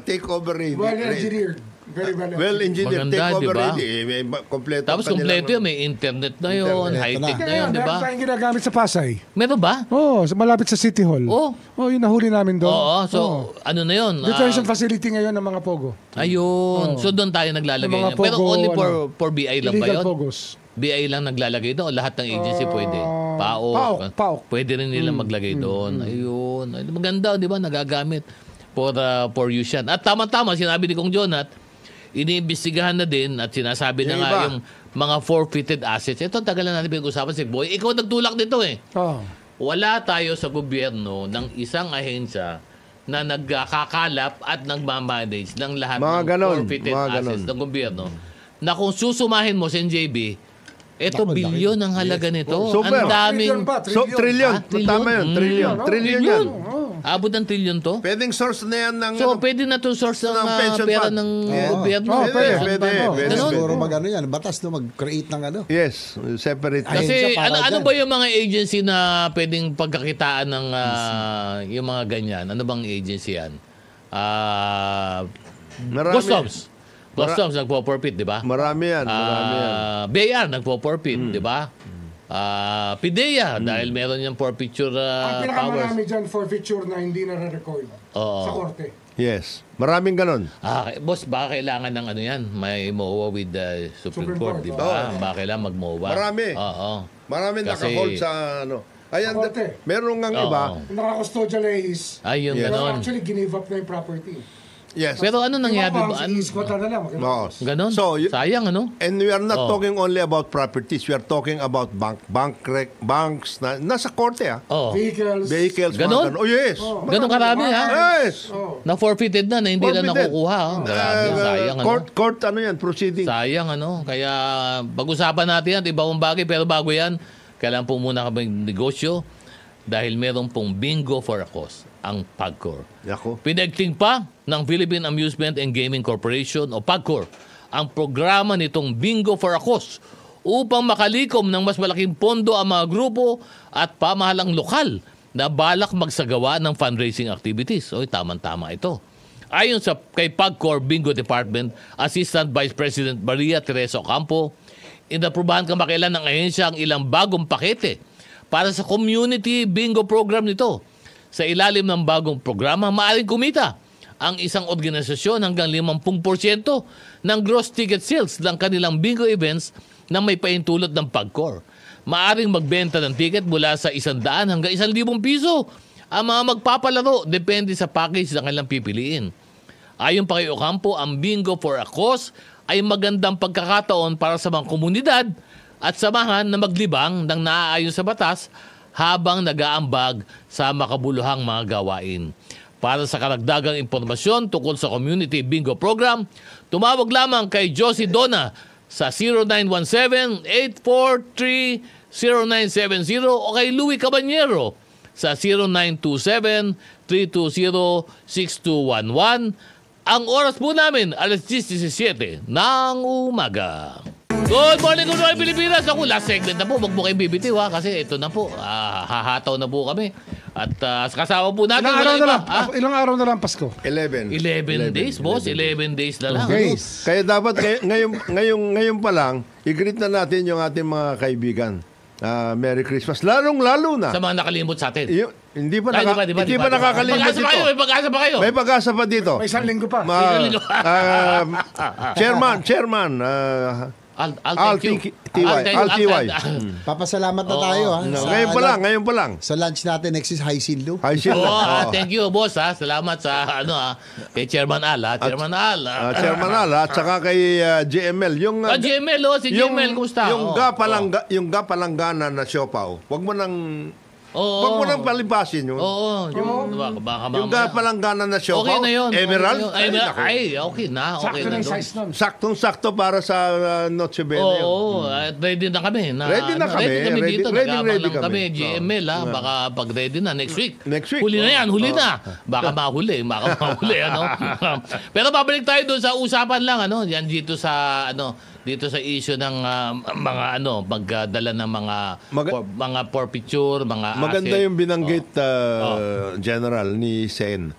Takeover ready. Well engineered. Very well engineered. Maganda, Takeover di ba? ready. Kompleto. tapos kanilang- kompleto yun, may internet na yun, Internet high-tech na. na yun, di ba? Meron tayong ginagamit sa Pasay. Meron ba? Malapit sa City Hall. Oo. Yun nahuli namin doon. Oo, so ano na yun? Detention facility ngayon ng mga Pogo. Ayun. So doon tayo naglalagay Yung mga niya. Pero Pogo, only for BI lang ba Illegal yun? Pogos. BI lang naglalagay doon o lahat ng agency pwede? PAOK. Pwede rin nila maglagay doon. Ayun. Ay, maganda, di ba? Nagagamit for use yan. At tama-tama, sinabi ni Kong Jonat, iniimbestigahan na din at sinasabi na Yung nga iba. yung mga forfeited assets. Ito, tagal na natin pinag-usapan si Boy. Ikaw nagtulak nito eh. Wala tayo sa gobyerno ng isang ahensya na nagkakalap at nagmamanage ng lahat Mga ng ganon, forfeited mga assets ganon. ng gobyerno. Na kung susumahin mo, Sen JB, ito Naku, bilyon ang halaga nito. Super. Ang daming... Trillion pa, So, trillion. Trillion? Tama yun. Trillion. Trillion yan. Abot ng trillion to? Pwedeng source na yan ng... So, pwede na to source ng ng pension pera fund. ng Oo. gobyerno. Pwede, Pension pwede, fund. pwede. Ganun? Siguro yan, batas no, mag-create ng ano. Yes. Separate. Ay, Kasi ahensya para ano dyan. ba yung mga agency na pwedeng pagkakitaan ng yung mga ganyan? Ano bang agency yan? Marami. Customs. Customs nagpo-forfeit, di ba? Marami yan. Marami yan. BIR nagpo-forfeit, di ba? PIDEA dahil meron yung forfeiture Ang powers. pinakamarami dyan forfeiture na hindi na-record Oo. sa korte. Yes. Maraming ganon. Boss, baka kailangan ng ano yan? May MOA with the Supreme Supreme Court, Court, di ba? oo. Baka kailangan mag-MOA. Marami. Oo. Maraming Kasi- naka-hold sa ano. Ayan, Korte. meron ngang Oo. iba. Yung naka-custodial is, Ay, yung Yes. pero ganon. actually give up na yung property. Yes. Pero ano nangyari ba? Iiskwata na lang. Oo. Ganon? So, Sayang, ano? And we are not Oh. talking only about properties. We are talking about banks na nasa korte Oh. Vehicles. Vehicles. mga Ganon? Oh, yes. Ganon karami, ha? Yes. Na-forfeited na hindi na Forfeited. nakukuha. Grabe, sayang, ano? Court, ano yan, proceeding. Sayang, ano? Kaya pag-usapan natin yan, ibang bagay, pero bago yan, kailangan po muna kami negosyo dahil meron pong bingo for a cause, ang PAGCOR. Yako. Pinagting pa ng Philippine Amusement and Gaming Corporation o PAGCOR ang programa nitong Bingo for a Cause upang makalikom ng mas malaking pondo ang mga grupo at pamahalang lokal na balak magsagawa ng fundraising activities. O, tama-tama ito. Ayon sa kay PAGCOR Bingo Department, Assistant Vice President Maria Teresa Ocampo, inaprubahan kamakailan ng ahensya ang ilang bagong pakete para sa community bingo program nito. Sa ilalim ng bagong programa, maaaring kumita ang isang organisasyon hanggang 50% ng gross ticket sales ng kanilang bingo events na may paintulot ng PAGCOR. Maaring magbenta ng ticket mula sa 100 hanggang 1,000 piso ang mga magpapalaro depende sa package na kanilang pipiliin. Ayon pa kay Ocampo, ang Bingo for a Cause ay magandang pagkakataon para sa mga komunidad at samahan na maglibang ng naaayon sa batas habang nag-aambag sa makabuluhang mga gawain. Para sa karagdagang impormasyon tungkol sa Community Bingo Program, tumawag lamang kay Josie Dona sa 0917-843-0970 o kay Louie Cabanyero sa 0927-320-6211. Ang oras po namin, alas 10:17 ng umaga. Good morning, Pilipinas. Ako, last segment na po. Wag mo kayo bibitiw ha, kasi ito na po. Hahataw na po kami. At kasama po natin. Ilang araw na lang Pasko? 11. 11 days, boss. 11 days na lang. Okay. Kaya dapat ngayon pa lang, i-greet na natin yung ating mga kaibigan. Merry Christmas. Lalong-lalo na. Sa mga nakalimot sa atin. Hindi pa nakakalimot May pag-asa dito. pa kayo, may pagkasa pa kayo. May pag-asa pa dito. May isang linggo pa. Chairman, I'll thank you. LTY. Papasalamat na tayo ha. Ngayon pa lang. Sa lunch natin, next is High Sildo. Ay, sila. Thank you, boss. Salamat sa kay Chairman Al. Chairman Al. Chairman Al, at saka kay GML. GML, si GML, kumusta? Yung gapalanggana na siopaw. Wag mo nang Oo. Wag mo nang palipasin yun. Oo. Baka Yung gapalanggana na siopaw. Okay na yun. Emerald. Ay, okay na. Okay Sakto na ng doon. size nun. Saktong-sakto para sa Noche Buena yun. Oo, at ready na kami. Ready na kami. Ready kami dito. Ready Nag-aabang kami. GML, Baka pag ready na next week. Next week. Huli na yan, huli na. Baka mahuli, Pero babalik tayo doon sa usapan lang, Yan dito sa, dito sa issue ng mga magdala ng mga forfeiture, mga Maganda asset. yung binanggit General ni Sen,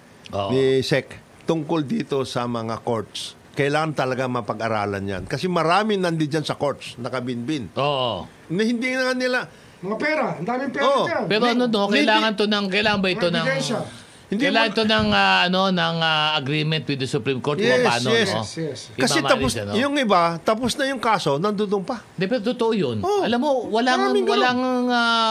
ni Sec, tungkol dito sa mga courts. Kailangan talaga mapag-aralan yan. Kasi marami nandiyan sa courts, nakabinbin. Oo. Hindi na nila... Mga pera. Ang daming pera dyan. Pero kailangan ba ito ng... Ebidensya. Kailangan ito ng agreement with the Supreme Court kung paano, Yes. Kasi tapos, yung iba, tapos na yung kaso, nandun pa. Pero totoo yun. Oh, Alam mo, walang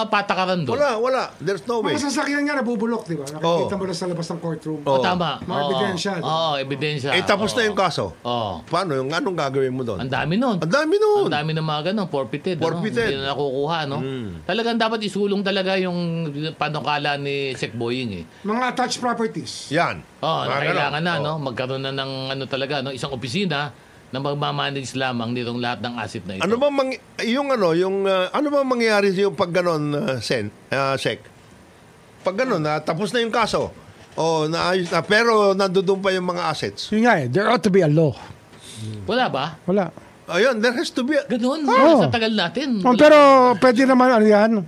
patakaran doon. Wala. There's no way. Mga sasakyan nga nabubulok, di ba? Nakikita mo na sa labas ng courtroom. Tama. Mga ebidensya. Oo, ebidensya. Tapos na yung kaso. Oo. Paano? Anong gagawin mo doon? Ang dami nun. Ang dami nun. Ang dami ng mga ganun, forfeited. Forfeited. Hindi na nakukuha, Talagang dapat isulong talaga yung panukala ni Sec Boying, Mga attached properties. Yan. Kailangan na, magkaroon na ng isang opisina na magmamanage lamang nitong lahat ng asset na ito. Ano bang mangyayari yung pag ganon, Sec? Pag ganon, tapos na yung kaso. Naayos na, pero nandoon pa yung mga assets. Yun nga there ought to be a law. Wala ba? Wala. Ayun, there has to be Ganun, sa tagal natin. Pero pwede naman yan,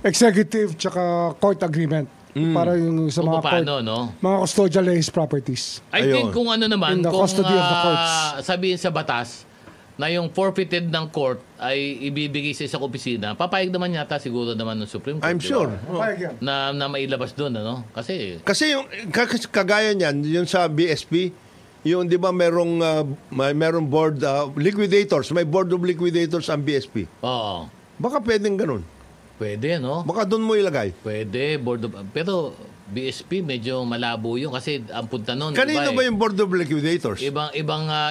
executive tsaka court agreement. Para yung sa mga paano, mga custodial lease properties. I think kung In the custody of the courts. Sabihin sa batas na yung forfeited ng court ay ibibigay sa isang opisina, papayag naman yata siguro naman ng Supreme Court. I'm sure. Papayag yan. Na mailabas doon, Kasi yung kagaya niyan, yung sa BSP, yung 'di ba merong board liquidators, may board of liquidators ang BSP. Oo. Baka pwedeng ganun. Pwede, Baka doon mo ilagay. Pwede, pero BSP medyo malabo yun kasi ang punta noon. Kanino ba yung board of liquidators? Iba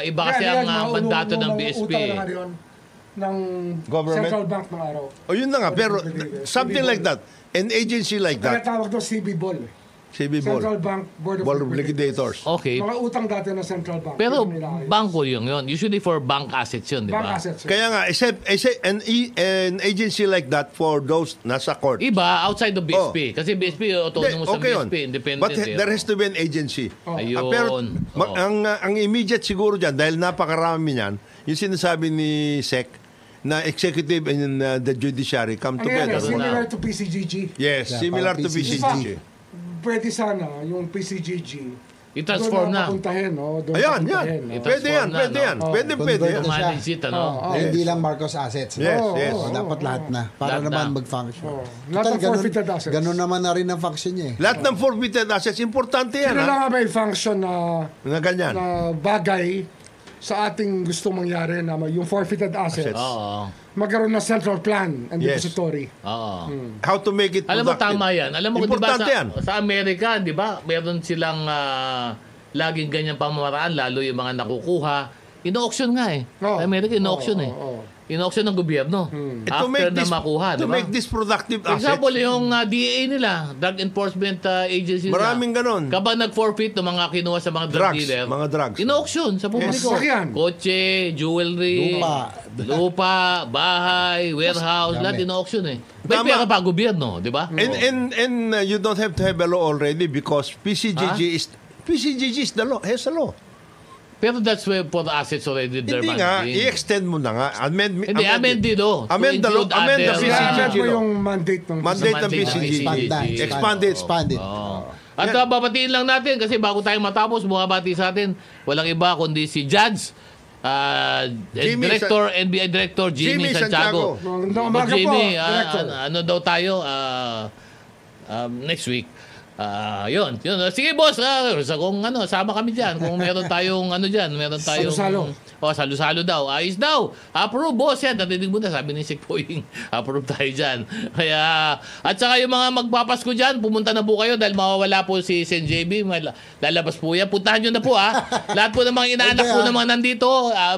kasi ang mandato ng BSP. Utang na rin ng Government? Central Bank ng araw. Yun na nga. Pero something like that. An agency like Kaya that. tawag doon CB Ball. CB Central Board. Bank Board of Board of Liquidators. Okay. Mga utang dati ng Central Bank. Pero Yun nila ayos. bangko yun. Usually for bank assets yun, di Bank ba? assets. Kaya nga, an agency like that for those nasa court. Iba, outside of BSP. Kasi BSP, autonomous Okay sa yun. BSP, independent. But there has to be an agency. Ayun. Pero Oo. ang immediate siguro dyan, dahil napakarami niyan, yung sinasabi ni SEC, na executive and the judiciary come Ano yan, together. similar to PCGG. Yes, Yeah, similar parang to PCGG. PCGG. Pwede sana yung PCGG. I-transform doon na. Papuntahin, no? Doon Ayan, papuntahin, yan. no? Ito- Pwede yan, na, pwede no? yan. Oh. Pwede Convert yan. na siya. Manage it, ano? Oh, Eh, hindi lang Marcos assets. Yes, Oo, yes. oo, Dapat lahat na. Para Lahat naman na. mag-function. Oo. Lahat ng Total, forfeited assets. Ganun naman na rin ang function niya eh. Lahat ng forfeited assets, importante yan. Sino Ha? lang nga may function na Na ganyan. bagay sa ating gustong mangyari na yung forfeited assets, Oo. magkaroon ng central plan and Yes. depository. Oo. How to make it Alam mo, productive. tama yan. Alam mo, di ba Importante yan. sa Amerika, di ba, meron silang laging ganyang pamamaraan, lalo yung mga nakukuha. In-auction nga eh. Oo. Sa Amerika, in-auction Oo, eh. oo, oo. In-auction ng gobyerno. To After na makuha, di to ba? make this productive For assets. example, yung DEA nila, Drug Enforcement Agency nila. Maraming ganun. Kapag nag-forfeit ng mga kinuha sa mga drug Drugs, dealer, mga drugs. in-auction sa publiko. Sasakyan. Kotse, jewelry, lupa, bahay, warehouse, lahat in-auction eh. May Tama. pera pa gobyerno, di ba? And you don't have to have a law already because PCGG is the law, has a law. Pero that's where for the assets already there. Hindi nga, i-extend mo na nga. Hindi, amended oh. Amend the law, amend the others, PCGG Kaya mo law. yung mandate ng Mandate ng Mandate ng PCGG. PCGG. Expanded. At babatiin lang natin kasi bago tayo matapos, bumabati sa atin, walang iba kundi si Judge, Director, NBI Director Jimmy Jimmy Santiago. Magandang Boss umaga po, Jimmy, Director. ano daw tayo next week? Yun. Sige boss, kung sama kami diyan. Kung meron tayong meron tayong Salo-salo. salo-salo daw. Ayos daw. Approve boss yan. Natinig mo na, sabi ni Sik Poying. Approve tayo diyan. Kaya at saka yung mga magpapasko diyan, pumunta na po kayo dahil mawawala po si Sen JB. Lalabas po yan. Puntahan niyo na po Lahat po ng mga inaanak po ng mga nandito,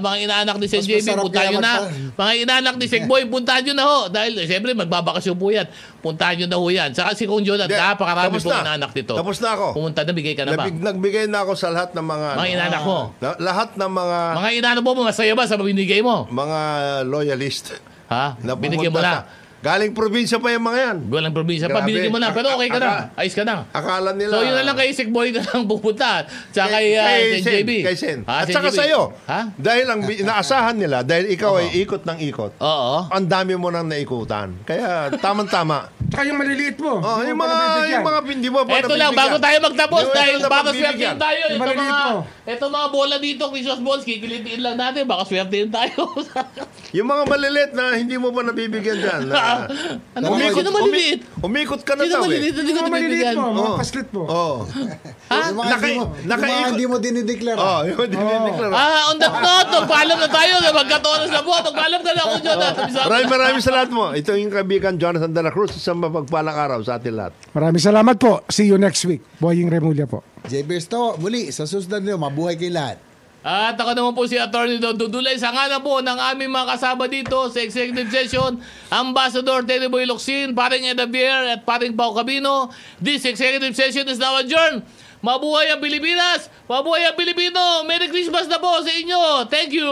mga inaanak ni Sen Mas JB, masarap puntahan kaya niyo na. magpa- Mga inaanak ni Sik Boy, puntahan niyo na ho. Dahil siyempre magbabakasyon po yan. Puntahan niyo na ho yan. Saka si Kong Jonat, napakarami Tapos po na. inaanak dito. Tapos na ako. Pumunta na, bigay ka na ba? Nagbigay na ako sa lahat ng mga Mga inaanak mo. lahat ng Mga inaanak mo, masaya ba sa binigay mo? mga loyalist. Ha? na Binigay mo pumunta na. sa- Galing probinsya pa yung mga yan. Walang probinsya pa, Grabe. binigay mo na. Pero okay ka na. Ayos ka na. Akala nila. So yun na lang kay Sik Boy na lang pupunta. Tsaka kay Sen JB. Kay Sen. Ha, At Sen saka JB. sa'yo. Ha? Dahil ang inaasahan nila, dahil ikaw ay ikot ng ikot, Oo. ang dami mo nang naikutan. Kaya tamang-tama. Tsaka yung maliliit mo. Oh, Hindi yung mo pa nabibigyan. hindi mo pa Eto lang, nabibigyan. bago tayo magtapos, Hindi mo dahil na baka pagbibigyan. swertein tayo. Yung maliliit mo. Ito mga bola dito, Christmas balls, kikilitiin lang natin, baka swertein tayo. Yung mga maliliit na hindi mo pa nabibigyan dyan. Ano ba? Sino maliliit? Umikot ka na Sino daw maliliit? eh. Hindi ko Yung maliliit nabibigyan. mo, mga Oh. paslit mo. Oh. Yung mga hindi mo, nakaikot. hindi mo dinideklara. Oh, yung dinideklara. On that note, magpaalam na tayo. Magkatoras na po. Magpaalam ka na ako, Jonathan. Maraming salamat mo. Ito yung kaibigan Jonathan de la Cruz. Isang mapagpalang araw sa atin lahat. Maraming salamat po. See you next week. Boying Remulla po. JB Esto, muli, sa susunod nyo, mabuhay kayo lahat. At ako naman po si Atty. Dudulay. Sa ngana po ng aming mga kasama dito sa executive session, Ambassador Teddy Boy Locsin, paring Eda Bier at paring Pao Cabino. This executive session is now adjourned. Mabuhay ang Pilipinas! Mabuhay ang Pilipino! Merry Christmas na po sa inyo! Thank you!